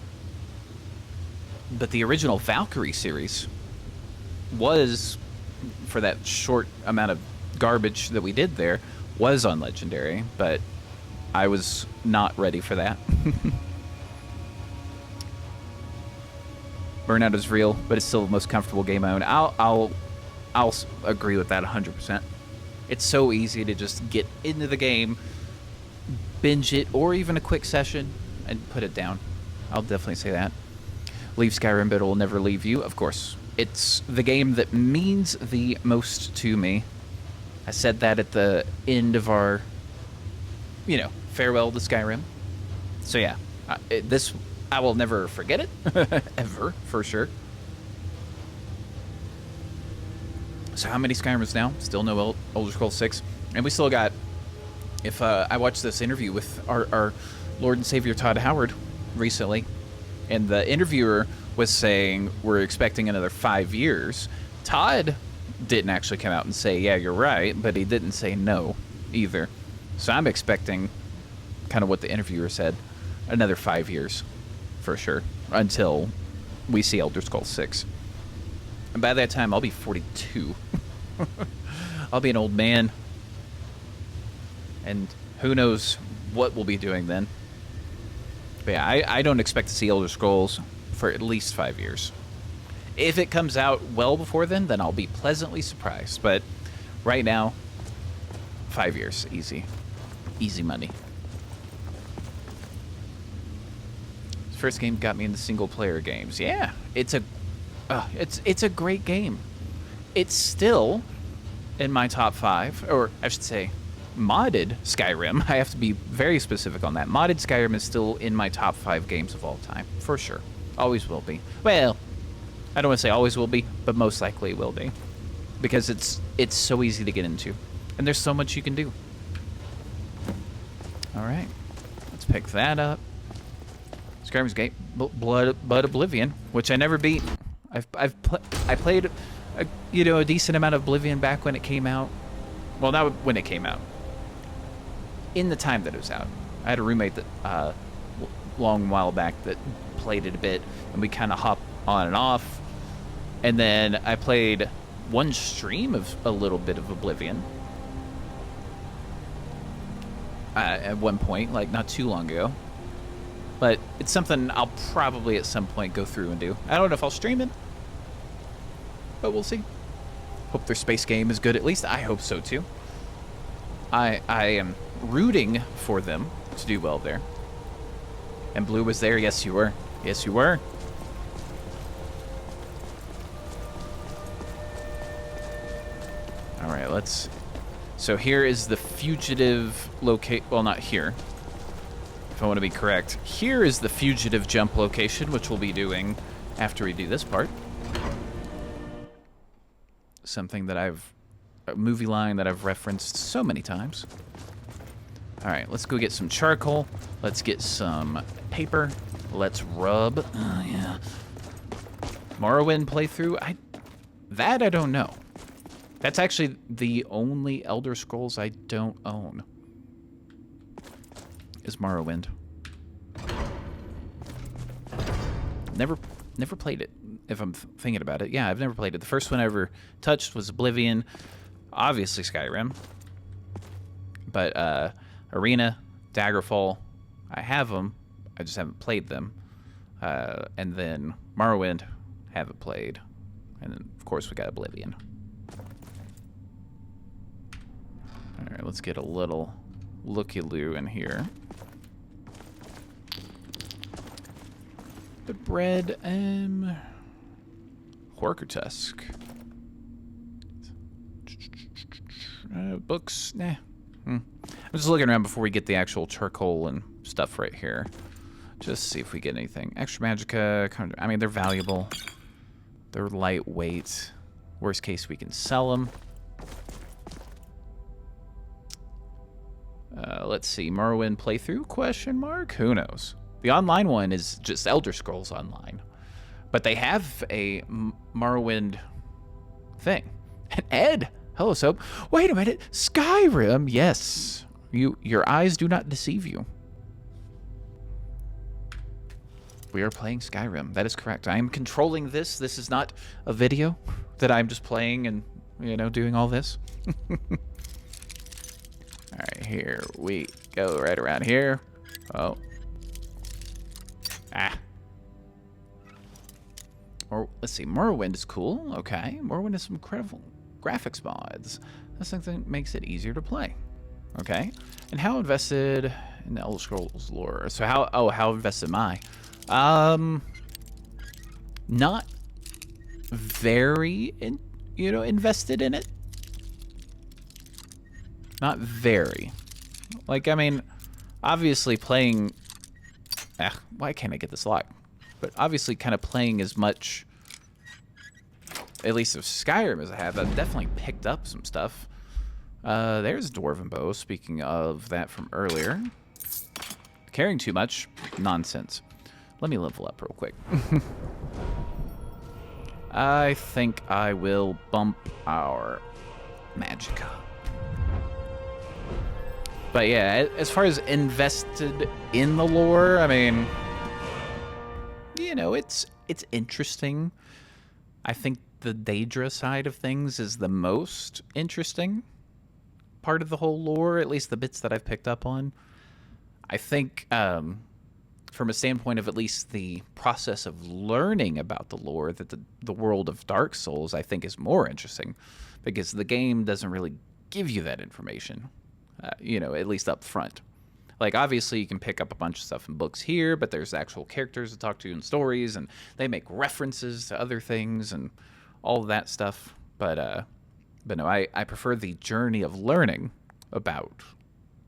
A: But the original Valkyrie series was, for that short amount of garbage that we did there, was on Legendary, but I was not ready for that. Burnout is real, but it's still the most comfortable game I own. I'll agree with that 100%. It's so easy to just get into the game, binge it, or even a quick session, and put it down. I'll definitely say that. Leave Skyrim, but it will never leave you. Of course. It's the game that means the most to me. I said that at the end of our, farewell to Skyrim. So yeah, I will never forget it, ever, for sure. So how many Skyrims now? Still no Elder Scrolls 6. And we still got, if I watched this interview with our Lord and Savior Todd Howard recently, and the interviewer was saying we're expecting another 5 years. Todd didn't actually come out and say, yeah, you're right, but he didn't say no either. So I'm expecting kind of what the interviewer said, another 5 years for sure, until we see Elder Scrolls 6. And by that time, I'll be 42. I'll be an old man. And who knows what we'll be doing then. But yeah, I don't expect to see Elder Scrolls for at least 5 years. If it comes out well before then I'll be pleasantly surprised. But right now, 5 years, easy. Easy money. First game got me into single-player games. Yeah, it's a great game. It's still in my top 5, or I should say, modded Skyrim. I have to be very specific on that. Modded Skyrim is still in my top 5 games of all time, for sure. Always will be. Well, I don't want to say always will be, but most likely will be, because it's so easy to get into, and there's so much you can do. All right, let's pick that up. Skyrim's Gate, Blood Oblivion, which I never beat. I played a decent amount of Oblivion back when it came out. Well, not when it came out. In the time that it was out, I had a roommate that long while back that played it a bit, and we kind of hopped on and off. And then I played one stream of a little bit of Oblivion at one point, like not too long ago. But it's something I'll probably at some point go through and do. I don't know if I'll stream it, but we'll see. Hope their space game is good. At least I hope so too. I am rooting for them to do well there. And Blue was there. Yes, you were. Yes, you were. All right, let's. So here is the fugitive locate. Well, not here. If I want to be correct, here is the fugitive jump location, which we'll be doing after we do this part. Something that a movie line that I've referenced so many times. All right, let's go get some charcoal. Let's get some paper. Let's rub. Oh, yeah. Morrowind playthrough. I don't know. That's actually the only Elder Scrolls I don't own. Is Morrowind. Never played it, if I'm thinking about it. Yeah, I've never played it. The first one I ever touched was Oblivion. Obviously Skyrim. But Arena, Daggerfall, I have them. I just haven't played them. And then Morrowind, haven't played. And then, of course, we got Oblivion. All right, let's get a little looky-loo in here. The bread, Horker Tusk. Books, nah. I'm just looking around before we get the actual charcoal and stuff right here. Just see if we get anything. Extra Magicka, I mean, they're valuable. They're lightweight. Worst case, we can sell them. Let's see, Morrowind playthrough, question mark? Who knows? The online one is just Elder Scrolls Online. But they have a Morrowind thing. And Ed, hello, Soap. Wait a minute, Skyrim, yes. Your eyes do not deceive you. We are playing Skyrim, that is correct. I am controlling this. This is not a video that I'm just playing and, doing all this. All right, here we go, right around here. Oh. Ah. Or let's see, Morrowind is cool. Okay, Morrowind has some incredible graphics mods. That's something that makes it easier to play. Okay, and how invested in the Elder Scrolls lore? So how invested am I? Not very invested in it. Not very. Like, I mean, obviously playing... why can't I get this locked? But obviously kind of playing as much, at least of Skyrim as I have. I've definitely picked up some stuff. There's Dwarven Bow, speaking of that from earlier. Caring too much? Nonsense. Let me level up real quick. I think I will bump our Magicka. But yeah, as far as invested in the lore, I mean, it's interesting. I think the Daedra side of things is the most interesting part of the whole lore, at least the bits that I've picked up on. I think from a standpoint of at least the process of learning about the lore, that the world of Dark Souls, I think, is more interesting because the game doesn't really give you that information. At least up front. Like, obviously, you can pick up a bunch of stuff in books here, but there's actual characters to talk to in stories, and they make references to other things and all of that stuff. But no, I prefer the journey of learning about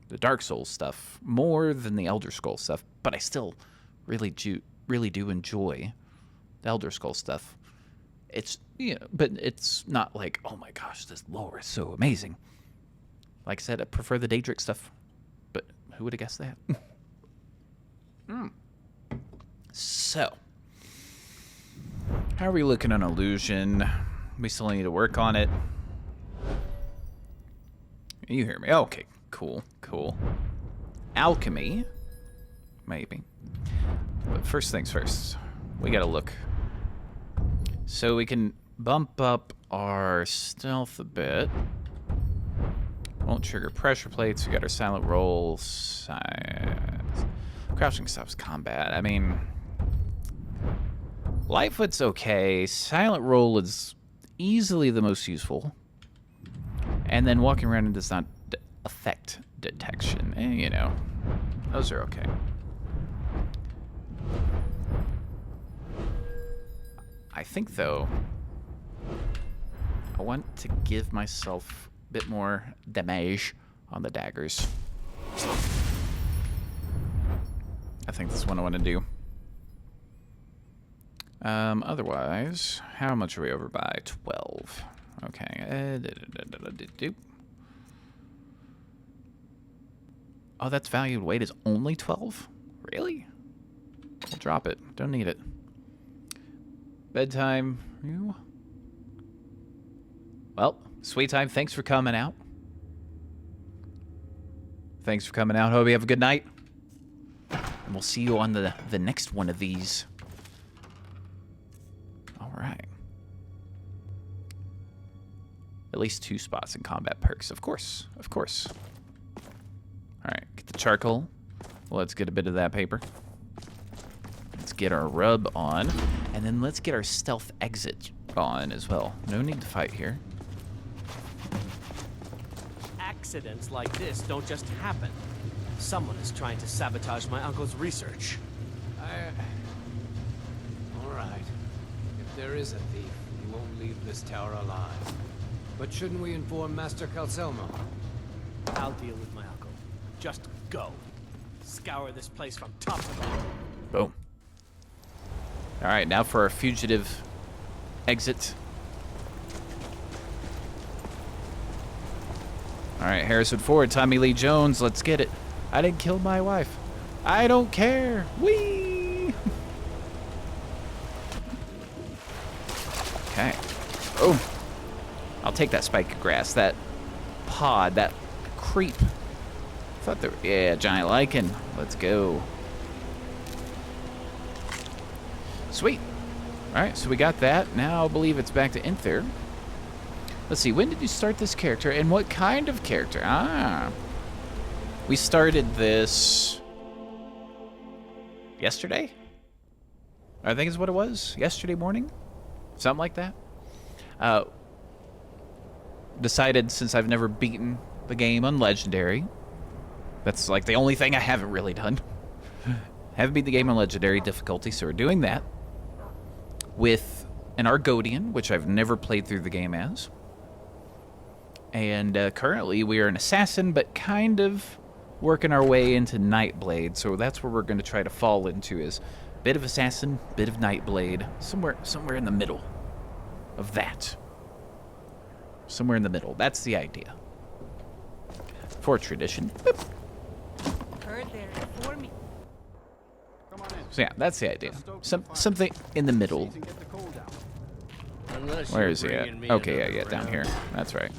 A: the Dark Souls stuff more than the Elder Scrolls stuff, but I still really do enjoy the Elder Scrolls stuff. It's, you know, but it's not like, oh my gosh, this lore is so amazing. Like I said, I prefer the Daedric stuff, but who would have guessed that? So, how are we looking on illusion? We still need to work on it. You hear me? Okay, cool. Alchemy, maybe. But first things first, we gotta look. So we can bump up our stealth a bit. Won't trigger pressure plates. We got our silent roll. Crouching stops combat. I mean, Lightfoot's okay. Silent roll is easily the most useful. And then walking around and does not affect detection. You know, those are okay. I think, though, I want to give myself a bit more damage on the daggers. I think that's what I want to do. Otherwise, how much are we over by? 12. Okay. Oh, that's valued weight is only 12? Really? I'll drop it. Don't need it. Bedtime. Well, sweet time. Thanks for coming out. Hope you have a good night. And we'll see you on the next one of these. All right. At least 2 spots in combat perks. Of course. All right. Get the charcoal. Let's get a bit of that paper. Let's get our rub on. And then let's get our stealth exit on as well. No need to fight here.
D: Accidents like this don't just happen. Someone is trying to sabotage my uncle's research.
K: All right. If there is a thief, he won't leave this tower alive. But shouldn't we inform Master Calcelmo?
D: I'll deal with my uncle. Just go. Scour this place from top to bottom.
A: Boom. All right, now for our fugitive exit. All right, Harrison Ford, Tommy Lee Jones, let's get it. I didn't kill my wife. I don't care. Whee! Okay. Oh. I'll take that spike of grass, that pod, that creep. Thought there were, yeah, giant lichen. Let's go. Sweet. All right, so we got that. Now I believe it's back to Inther. Let's see, when did you start this character, and what kind of character? We started this yesterday? I think is what it was. Yesterday morning? Something like that. Decided, since I've never beaten the game on Legendary, that's like the only thing I haven't really done. Haven't beat the game on Legendary difficulty, so we're doing that with an Argodian, which I've never played through the game as. And currently we are an assassin, but kind of working our way into Nightblade. So that's where we're going to try to fall into, is bit of assassin, bit of Nightblade, somewhere in the middle of that. Somewhere in the middle. That's the idea. For tradition. Boop.
L: Heard there for me.
A: So yeah, that's the idea. Something in the middle. Where is he at? Okay, yeah, down here. That's right.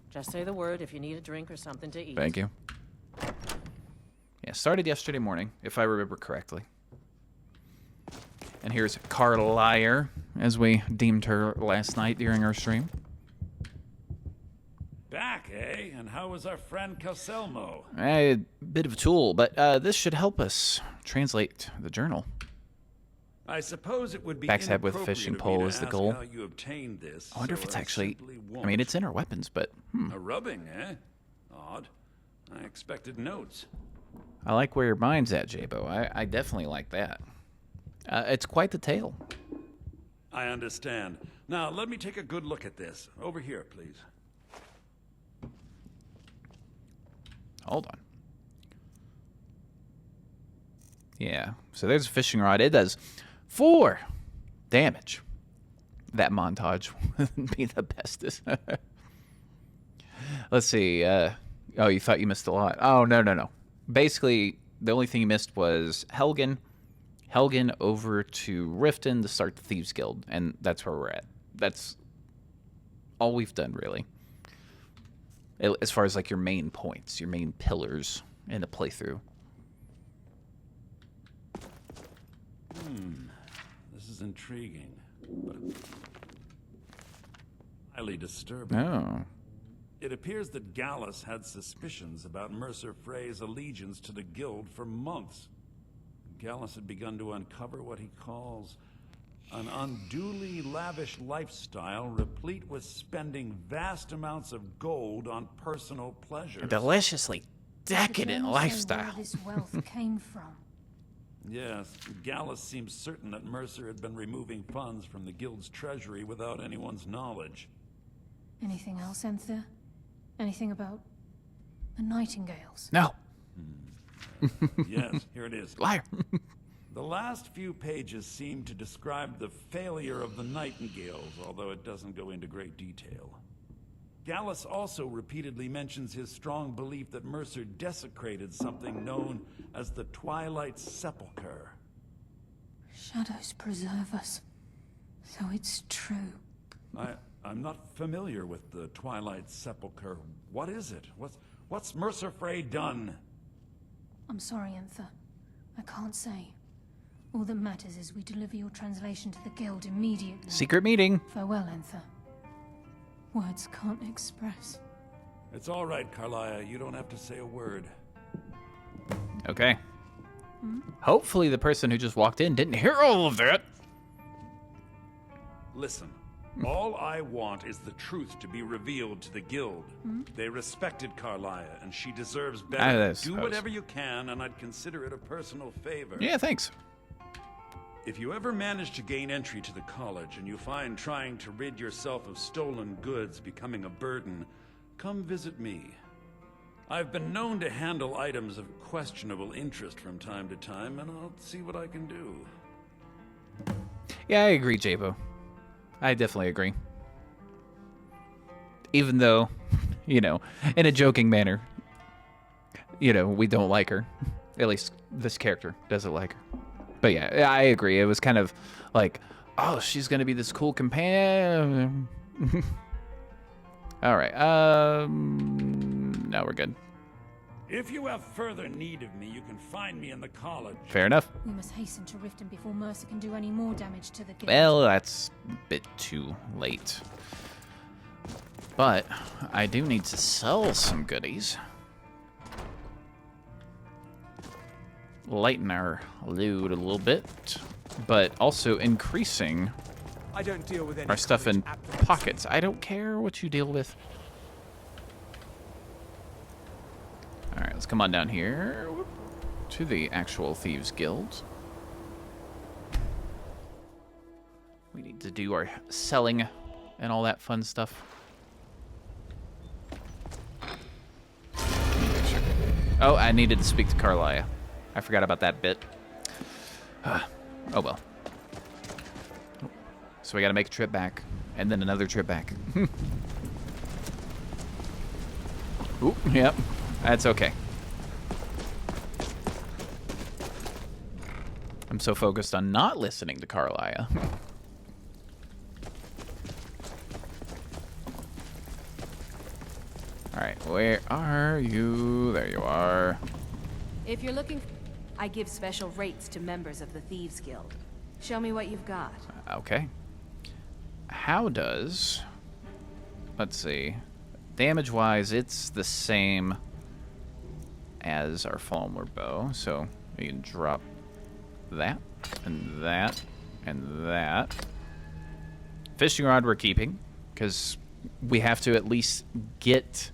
L: Just say the word if you need a drink or something to eat.
A: Thank you. Yeah, started yesterday morning, if I remember correctly. And here's Carlier, as we deemed her last night during our stream.
C: Back, eh? And how was our friend Calcelmo?
A: A bit of a tool, but this should help us translate the journal.
C: I suppose it would be
A: Backstab with
C: inappropriate
A: fishing
C: of me
A: pole
C: to
A: is the
C: ask
A: goal.
C: how you obtained this,
A: I wonder if
C: so
A: it's actually...
C: simply
A: I
C: won't.
A: mean, it's in our weapons, but...
C: A rubbing, eh? Odd. I expected notes.
A: I like where your mind's at, Jabo. I definitely like that. It's quite the tale.
C: I understand. Now, let me take a good look at this. Over here, please.
A: Hold on. Yeah, so there's a fishing rod. It does 4 damage. That montage wouldn't be the bestest. Let's see. Oh, you thought you missed a lot. Oh, no. Basically, the only thing you missed was Helgen over to Riften to start the Thieves Guild, and that's where we're at. That's all we've done, really. As far as, like, your main points, your main pillars in the playthrough.
C: This is intriguing, but highly disturbing.
A: Oh.
C: It appears that Gallus had suspicions about Mercer Frey's allegiance to the guild for months. Gallus had begun to uncover what he calls an unduly lavish lifestyle replete with spending vast amounts of gold on personal pleasures.
A: A deliciously decadent
E: Where
A: lifestyle.
E: this wealth came from.
C: Yes, Gallus seems certain that Mercer had been removing funds from the guild's treasury without anyone's knowledge.
E: Anything else, Enther? Anything about the Nightingales?
A: No.
C: Yes, here it is.
A: Liar.
C: The last few pages seem to describe the failure of the Nightingales, although it doesn't go into great detail. Gallus also repeatedly mentions his strong belief that Mercer desecrated something known as the Twilight Sepulchre.
E: Shadows preserve us. So it's true.
C: I'm not familiar with the Twilight Sepulchre. What is it? What's Mercer Frey done?
E: I'm sorry, Enther. I can't say. All that matters is we deliver your translation to the guild immediately.
A: Secret meeting.
E: Farewell, Enther. Words can't express.
C: It's all right, Carlia. You don't have to say a word.
A: Okay. Hopefully the person who just walked in didn't hear all of that.
C: Listen, all I want is the truth to be revealed to the guild. They respected Carlia, and she deserves better. Do whatever you can, and I'd consider it a personal favor.
A: Yeah, thanks.
C: If you ever manage to gain entry to the college and you find trying to rid yourself of stolen goods becoming a burden, come visit me. I've been known to handle items of questionable interest from time to time, and I'll see what I can do.
A: Yeah, I agree, Jabo. I definitely agree. Even though, you know, in a joking manner, you know, we don't like her. At least this character doesn't like her. But yeah, I agree. It was kind of like, oh, she's going to be this cool companion. All right. Now we're good.
C: If you have further need of me, you can find me in the college.
A: Fair enough.
E: We must hasten to Riften before Mercer can do any more damage to the guild.
A: Well, that's a bit too late. But I do need to sell some goodies. Lighten our load a little bit, but also increasing
J: I don't deal with any
A: our stuff in pockets. I don't care what you deal with. All right, let's come on down here to the actual Thieves Guild. We need to do our selling and all that fun stuff. Oh, I needed to speak to Carlia. I forgot about that bit. Oh well. So we gotta make a trip back, and then another trip back. Ooh, yep. That's okay. I'm so focused on not listening to Carlia. Alright, where are you? There you are.
L: If you're looking, I give special rates to members of the Thieves Guild. Show me what you've got.
A: Okay. How does... Let's see. Damage-wise, it's the same as our Falmer bow. So we can drop that, and that, and that. Fishing rod we're keeping, because we have to at least get,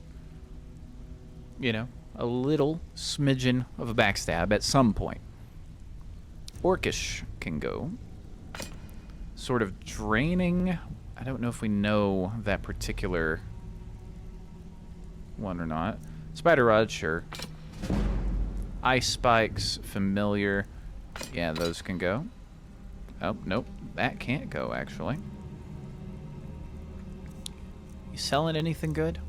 A: you know, a little smidgen of a backstab at some point. Orcish can go. Sort of draining. I don't know if we know that particular one or not. Spider Rod, sure. Ice Spikes, familiar. Yeah, those can go. Oh, nope. That can't go, actually. You selling anything good?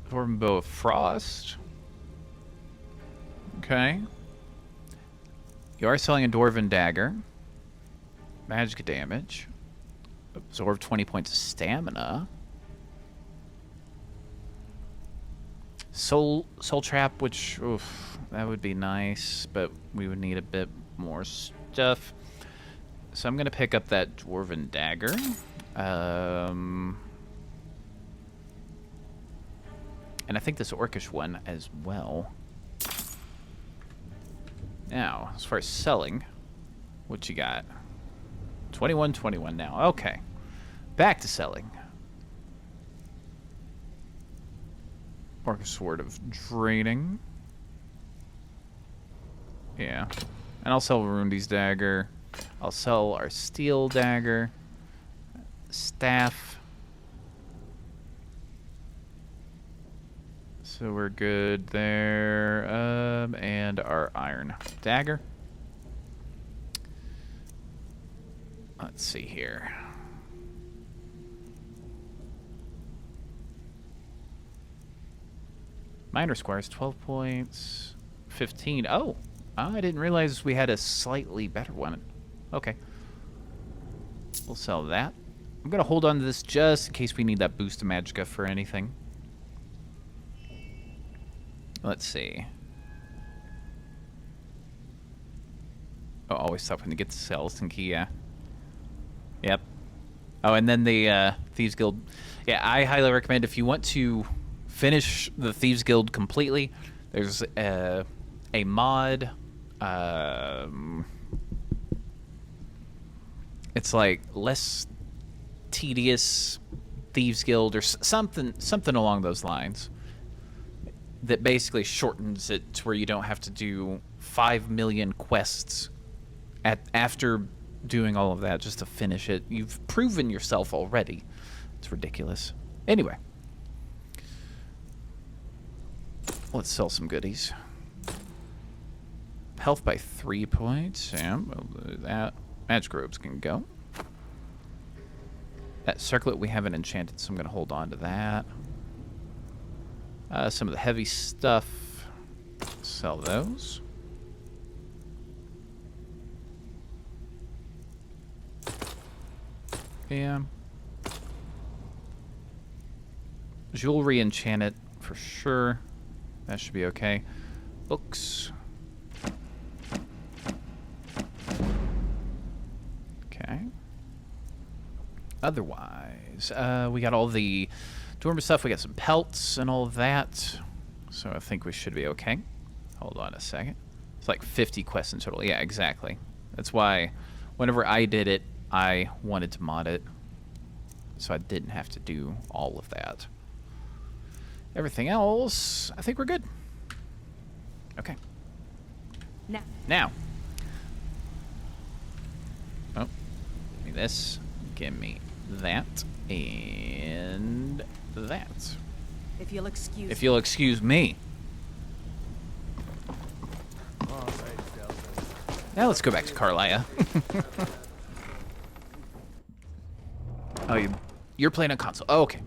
A: Dwarven Bow of Frost. Okay. You are selling a Dwarven Dagger. Magic damage. Absorb 20 points of stamina. Soul Trap, which, oof, that would be nice, but we would need a bit more stuff. So I'm going to pick up that Dwarven Dagger. And I think this Orcish one as well. Now, as far as selling, what you got? 21 now. Okay. Back to selling. Orcish Sword of Draining. Yeah. And I'll sell Rundi's Dagger. I'll sell our Steel Dagger. Staff. So we're good there. And our Iron Dagger. Let's see here. Minor Squires, 12 points. 15. Oh, I didn't realize we had a slightly better one. Okay. We'll sell that. I'm going to hold on to this just in case we need that boost of Magicka for anything. Let's see. Oh, always tough when you get the Celestin Key, yeah. Yep. Oh, and then the Thieves Guild. Yeah, I highly recommend if you want to finish the Thieves Guild completely, there's a mod. It's like less tedious Thieves Guild or something along those lines that basically shortens it to where you don't have to do 5 million quests after doing all of that just to finish it. You've proven yourself already. It's ridiculous. Anyway. Let's sell some goodies. Health by 3 points. Yeah, we'll do that. Magic robes can go. That circlet we haven't enchanted, so I'm going to hold on to that. Some of the heavy stuff. Sell those. Yeah. Jewelry enchant it for sure. That should be okay. Books. Okay. Otherwise, we got all the Dwarven stuff. We got some pelts and all of that. So I think we should be okay. Hold on a second. It's like 50 quests in total. Yeah, exactly. That's why whenever I did it, I wanted to mod it. So I didn't have to do all of that. Everything else, I think we're good. Okay. Now. Oh, give me this. Give me that. And that.
L: If you'll excuse
A: If you'll excuse me. Now let's go back to Carlia. Oh, you're playing on console. Oh, okay.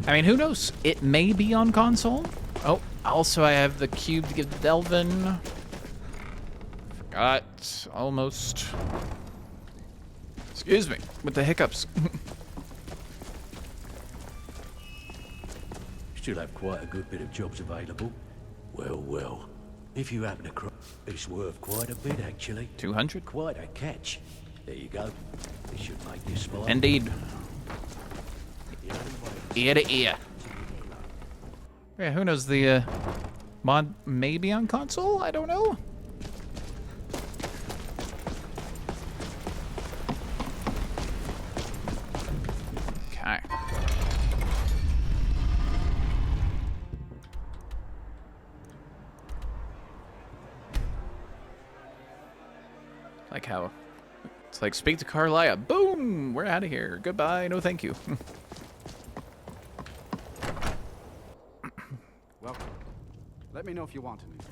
A: I mean, who knows? It may be on console. Oh, also I have the cube to give to Delvin. Forgot. Almost. Excuse me. With the hiccups.
M: Still have quite a good bit of jobs available. Well, well. If you happen to cross, it's worth quite a bit, actually.
A: 200?
M: Quite a catch. There you go. It should make you smile.
A: Indeed. Ear to ear. Yeah, who knows? The mod may be on console? I don't know. Okay. Like how it's like, speak to Carlia. Boom! We're out of here. Goodbye. No, thank you.
D: Welcome. Let me know if you want anything.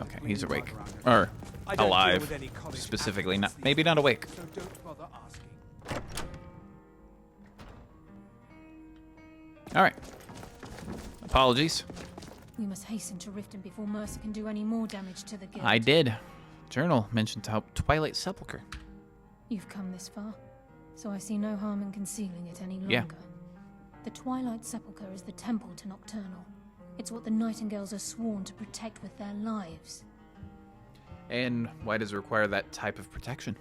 A: Okay, he's awake. Or alive. Specifically, not maybe not awake.
D: So don't bother asking.
A: Alright. Apologies.
E: We must hasten to Riften before Mercer can do any more damage to the guild.
A: I did. Journal mentioned Twilight Sepulchre.
E: You've come this far, so I see no harm in concealing it any longer.
A: Yeah.
E: The Twilight Sepulchre is the temple to Nocturnal. It's what the Nightingales are sworn to protect with their lives.
A: And why does it require that type of protection?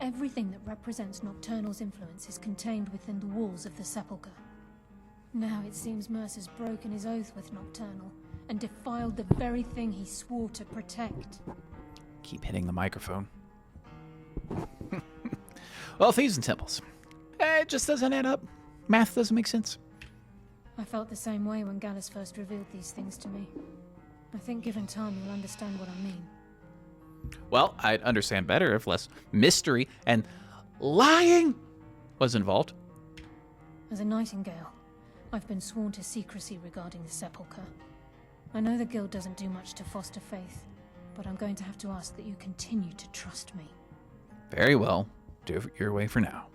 E: Everything that represents Nocturnal's influence is contained within the walls of the Sepulchre. Now it seems Mercer's broken his oath with Nocturnal and defiled the very thing he swore to protect.
A: Keep hitting the microphone. Well, thieves and temples. It just doesn't add up. Math doesn't make sense.
E: I felt the same way when Gallus first revealed these things to me. I think given time you'll understand what I mean.
A: Well, I'd understand better if less mystery and lying was involved.
E: As a Nightingale, I've been sworn to secrecy regarding the Sepulchre. I know the Guild doesn't do much to foster faith, but I'm going to have to ask that you continue to trust me.
A: Very well. Do it your way for now.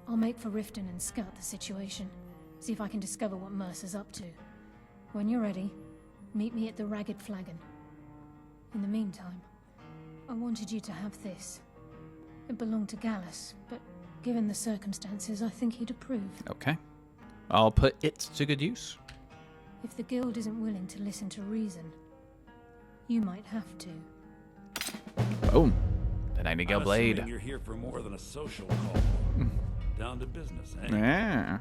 E: I'll make for Riften and scout the situation. See if I can discover what Mercer's up to. When you're ready, meet me at the Ragged Flagon. In the meantime, I wanted you to have this. It belonged to Gallus, but given the circumstances, I think he'd approve.
A: Okay. I'll put it to good use.
E: If the Guild isn't willing to listen to reason, you might have to.
A: Boom. The Nightingale Blade.
C: You're here for more than a social call. Down to business, eh?
A: Yeah.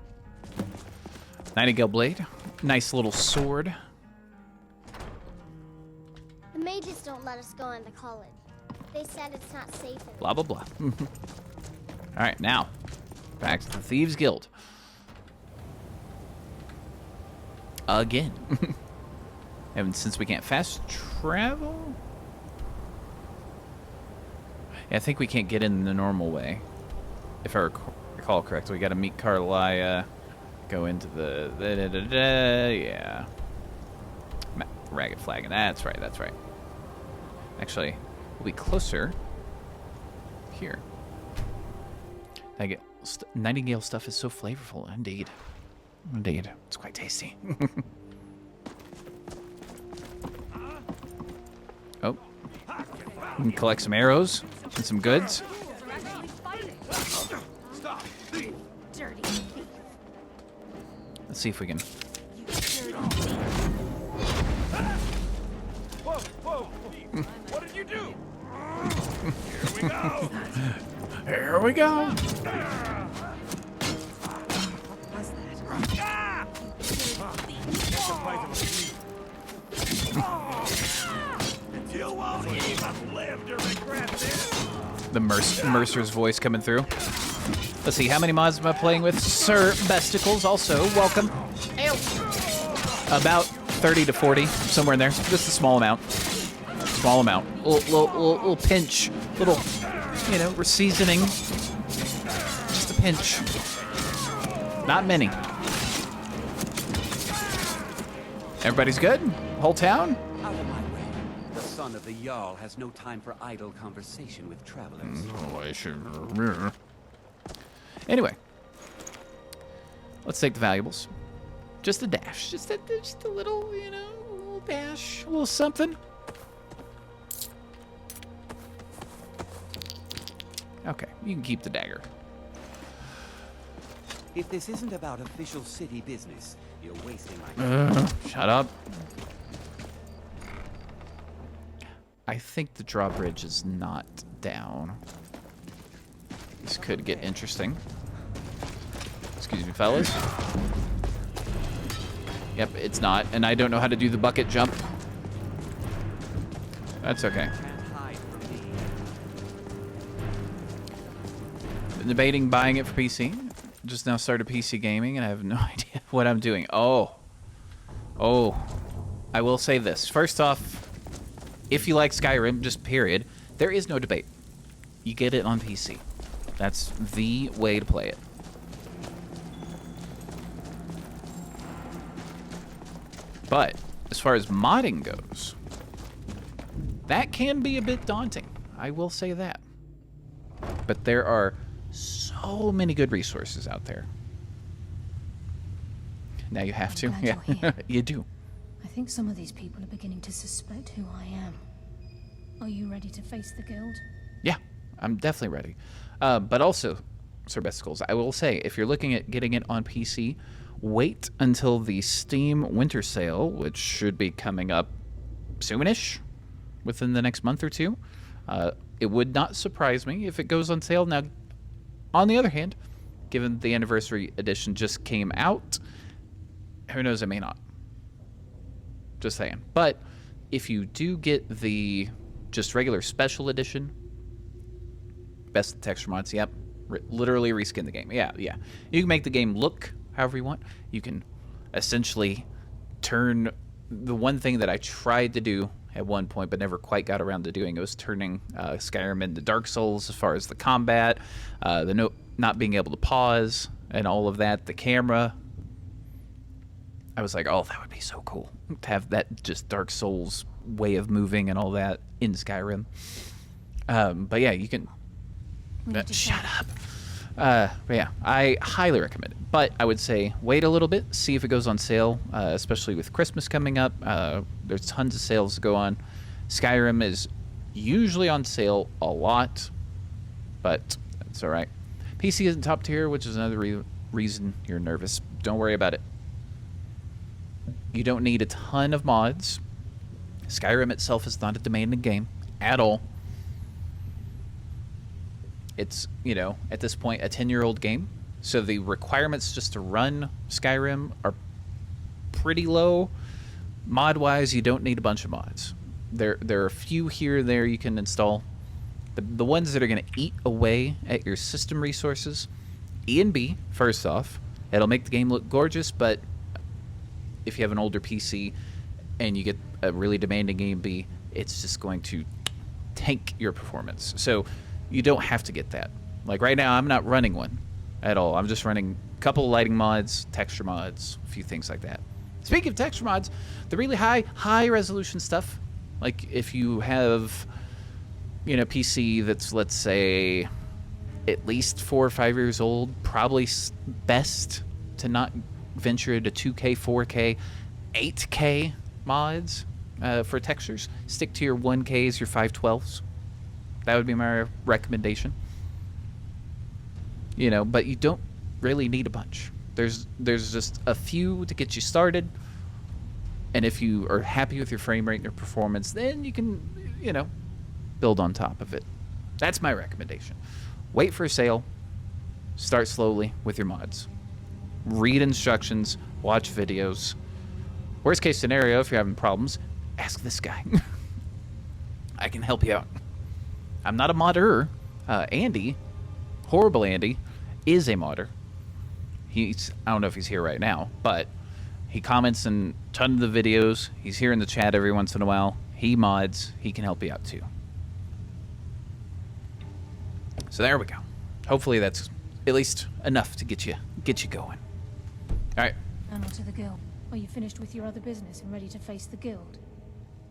A: Nightingale Blade. Nice little sword.
N: The mages don't let us go into college. They said it's not safe anymore.
A: Blah, blah, blah. Alright, now. Back to the Thieves Guild. Again. And since we can't fast travel... Yeah, I think we can't get in the normal way. If I recall correctly, we gotta meet Carlia, go into the... yeah. Ragged Flagon. That's right, that's right. Actually, we'll be closer here. Nightingale stuff is so flavorful, indeed. Indeed. It's quite tasty. Oh. We can collect some arrows and some goods. Let's see if we can...
C: Whoa, whoa! What did you do? Here we go!
A: Here we go!
C: You won't even live to regret this.
A: The Mercer's voice coming through. Let's see, how many mods am I playing with? Sir Besticles, also, welcome. About 30 to 40, somewhere in there. Just a small amount. Small amount. Little pinch. Little, you know, we're seasoning. Just a pinch. Not many. Everybody's good? Whole town?
O: Out of my way. The son of the Jarl has no time for idle conversation with travelers.
A: Oh, I should... Anyway. Let's take the valuables. Just a dash. Just a little, you know, a little dash. A little something. Okay, you can keep the dagger.
O: If this isn't about official city business, you're wasting my time.
A: Shut up. I think the drawbridge is not down. This could get interesting. Excuse me, fellas. Yep, it's not. And I don't know how to do the bucket jump. That's okay. Been debating buying it for PC. Just now started PC gaming and I have no idea what I'm doing. Oh. I will say this. First off, if you like Skyrim, just period, There is no debate. You get it on PC. That's the way to play it. But as far as modding goes, that can be a bit daunting. I will say that. But there are so many good resources out there. Now you have to. Yeah, you do.
E: I think some of these people are beginning to suspect who I am. Are you ready to face the guild?
A: Yeah, I'm definitely ready. But also, Sir Besticles, I will say, if you're looking at getting it on PC, wait until the Steam Winter Sale, which should be coming up soonish, within the next month or two. It would not surprise me if it goes on sale. Now, on the other hand, given the Anniversary Edition just came out, who knows, it may not. Just saying. But if you do get the just regular Special Edition, best texture mods, yep, literally reskin the game. Yeah. You can make the game look however you want. You can essentially turn the one thing that I tried to do at one point but never quite got around to doing. It was turning Skyrim into Dark Souls as far as the combat, not being able to pause and all of that, the camera. I was like, oh, that would be so cool to have that just Dark Souls way of moving and all that in Skyrim. But yeah, you can... shut up. But yeah, I highly recommend it. But I would say wait a little bit, see if it goes on sale, especially with Christmas coming up. There's tons of sales to go on. Skyrim is usually on sale a lot, but it's all right. PC isn't top tier, which is another reason you're nervous. Don't worry about it. You don't need a ton of mods. Skyrim itself is not a demanding game at all. It's, you know, at this point, a 10-year-old game. So the requirements just to run Skyrim are pretty low. Mod-wise, you don't need a bunch of mods. There are a few here and there you can install. The ones that are going to eat away at your system resources, E and B, first off. It'll make the game look gorgeous, but if you have an older PC and you get a really demanding E and B, it's just going to tank your performance. So you don't have to get that. Like right now, I'm not running one at all. I'm just running a couple of lighting mods, texture mods, a few things like that. Speaking of texture mods, the really high resolution stuff, like if you have, you know, PC that's, let's say, at least 4 or 5 years old, probably best to not venture into 2K, 4K, 8K mods for textures. Stick to your 1Ks, your 512s. That would be my recommendation. You know, but you don't really need a bunch. There's just a few to get you started. And if you are happy with your frame rate and your performance, then you can, you know, build on top of it. That's my recommendation. Wait for a sale. Start slowly with your mods. Read instructions. Watch videos. Worst case scenario, if you're having problems, ask this guy. I can help you out. I'm not a modder. Andy, horrible Andy, is a modder. I don't know if he's here right now, but he comments in a ton of the videos. He's here in the chat every once in a while. He mods. He can help you out too. So there we go. Hopefully that's at least enough to get you going. All right.
E: And on to the guild. Are you finished with your other business and ready to face the guild?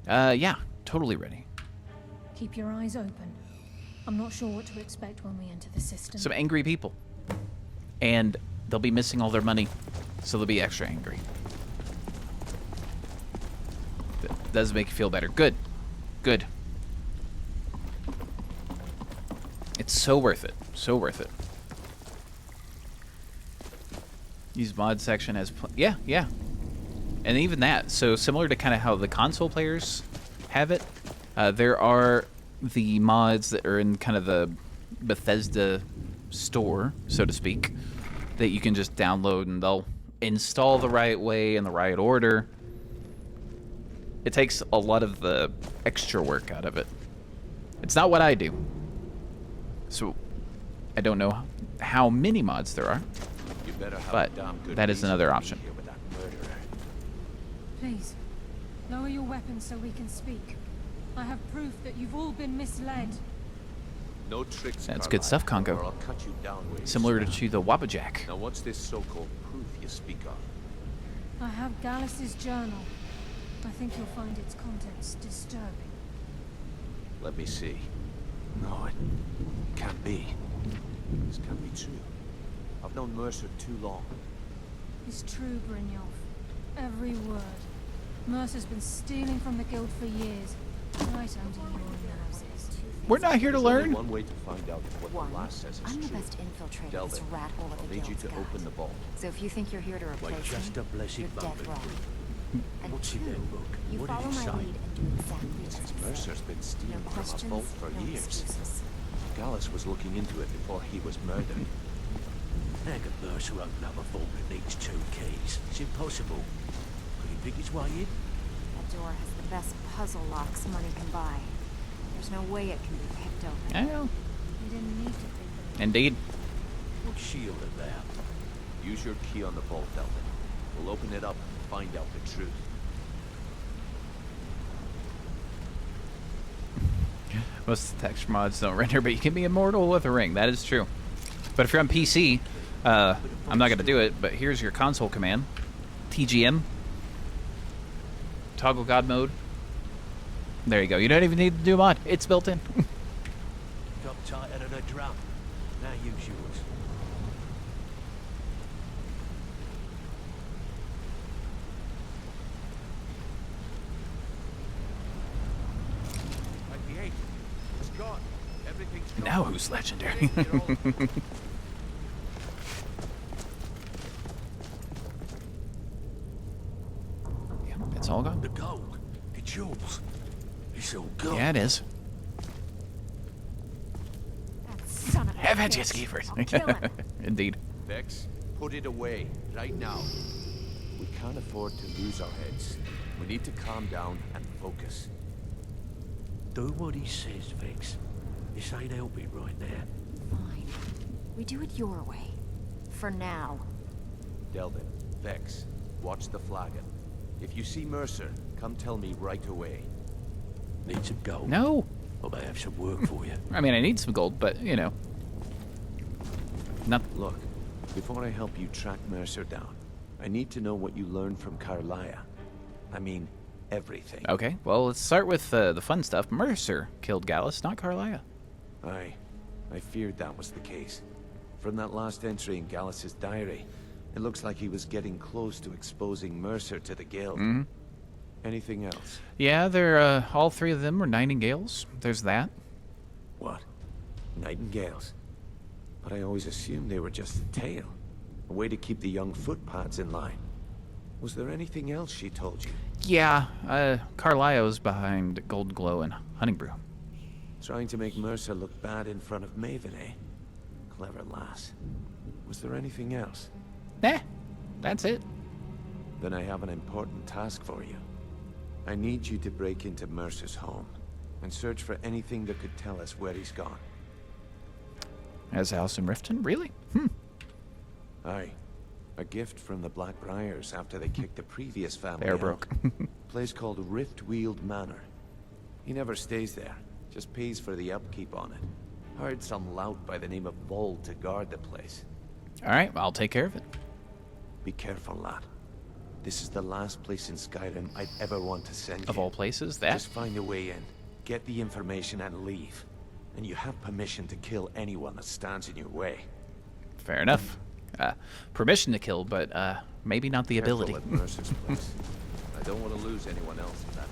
A: Yeah, totally ready.
E: Keep your eyes open. I'm not sure what to expect when we enter the system.
A: Some angry people. And they'll be missing all their money, so they'll be extra angry. That does make you feel better. Good. Good. It's so worth it. So worth it. Use mod section as... Yeah. And even that. So similar to kind of how the console players have it, there are the mods that are in kind of the Bethesda store, so to speak, that you can just download and they'll install the right way in the right order. It takes a lot of the extra work out of it. It's not what I do. So I don't know how many mods there are, but that is another option.
E: Please, lower your weapons so we can speak. I have proof that you've all been misled.
P: No tricks.
A: That's good stuff, Congo.
P: Or I'll cut you down where you
A: Similar
P: stand.
A: to the Wabajack.
P: Now, what's this so-called proof you speak of?
E: I have Gallus's journal. I think you'll find its contents disturbing.
P: Let me see. No, it can't be. This can't be true. I've known Mercer too long.
E: It's true, Brynjolf. Every word. Mercer's been stealing from the guild for years, right under your noses.
A: We're not here to
P: There's only
A: learn.
P: one way to find out what the law says is
Q: I'm
P: true.
Q: the best infiltrator
P: Delvin,
Q: this rat hole of
P: I'll
Q: the
P: need you
Q: guild's
P: to
Q: got.
P: open the vault.
Q: So if you think you're here to replace
M: Wait just
Q: me,
M: a blessed
Q: you're dead
M: moment.
Q: wrong. And
M: What's in
Q: two,
M: that book?
Q: you
M: What did
Q: follow
M: it
Q: my
M: say?
Q: lead and do exactly as I say.
P: Mercer's been stealing
Q: No
P: from a
Q: questions,
P: vault for
Q: no
P: years.
Q: excuses.
P: Gallus was looking into it before he was murdered.
M: How can Mercer open up a vault that needs 2 keys? It's impossible. Could he pick his way in?
Q: That door has the best puzzle locks money can buy. There's no way it can be picked open.
A: I know.
E: You didn't need to think of it.
A: Indeed.
M: What's shield about?
P: Use your key on the vault, Delvin. We'll open it up and find out the truth.
A: Most texture mods don't render, but you can be immortal with a ring. That is true. But if you're on PC, I'm not going to do it, but here's your console command. TGM. Toggle God mode. There you go. You don't even need to do a mod. It's built in.
M: Drop tighter than a drum. Now use yours.
P: Like the 8. It's gone. Everything's gone.
A: Now who's legendary? Yep, it's all gone.
M: The gold. The jewels. It's all gone.
A: Yeah, it is.
Q: That son of a
A: Have at you,
Q: bitch.
A: Skeevers.
Q: I'll kill him.
A: Indeed.
P: Vex, put it away, right now. We can't afford to lose our heads. We need to calm down and focus.
M: Do what he says, Vex. This ain't helping right now.
Q: Fine. We do it your way. For now.
P: Delvin, Vex, watch the flagon. If you see Mercer, come tell me right away.
M: Need some gold.
A: No.
M: I may have some work for you.
A: I mean, I need some gold, but, you know. Not.
P: Look, before I help you track Mercer down, I need to know what you learned from Carlia. I mean, everything.
A: Okay, well, let's start with the fun stuff. Mercer killed Gallus, not Carlia.
P: I feared that was the case. From that last entry in Gallus's diary, it looks like he was getting close to exposing Mercer to the guild.
A: Mm-hmm.
P: Anything else?
A: Yeah, they're, all 3 of them were nightingales. There's that.
P: What? Nightingales? But I always assumed they were just a tale. A way to keep the young footpads in line. Was there anything else she told you?
A: Yeah, Carlia was behind Gold Glow and Hunting Brew.
P: Trying to make Mercer look bad in front of Maven, eh? Clever lass. Was there anything else?
A: Nah, that's it.
P: Then I have an important task for you. I need you to break into Mercer's home and search for anything that could tell us where he's gone.
A: As House in Riften? Really?
P: Aye. A gift from the Blackbriars after they kicked the previous family
A: They're
P: out.
A: broke.
P: Place called Riftweald Manor. He never stays there, just pays for the upkeep on it. Hired some lout by the name of Vold to guard the place.
A: Alright, I'll take care of it.
P: Be careful, lad. This is the last place in Skyrim I'd ever want to send you.
A: Of all places, that?
P: Just find a way in, get the information and leave. And you have permission to kill anyone that stands in your way.
A: Fair enough. Permission to kill, but maybe not the
P: Careful
A: ability.
P: at Mercer's place. I don't want to lose anyone else in that.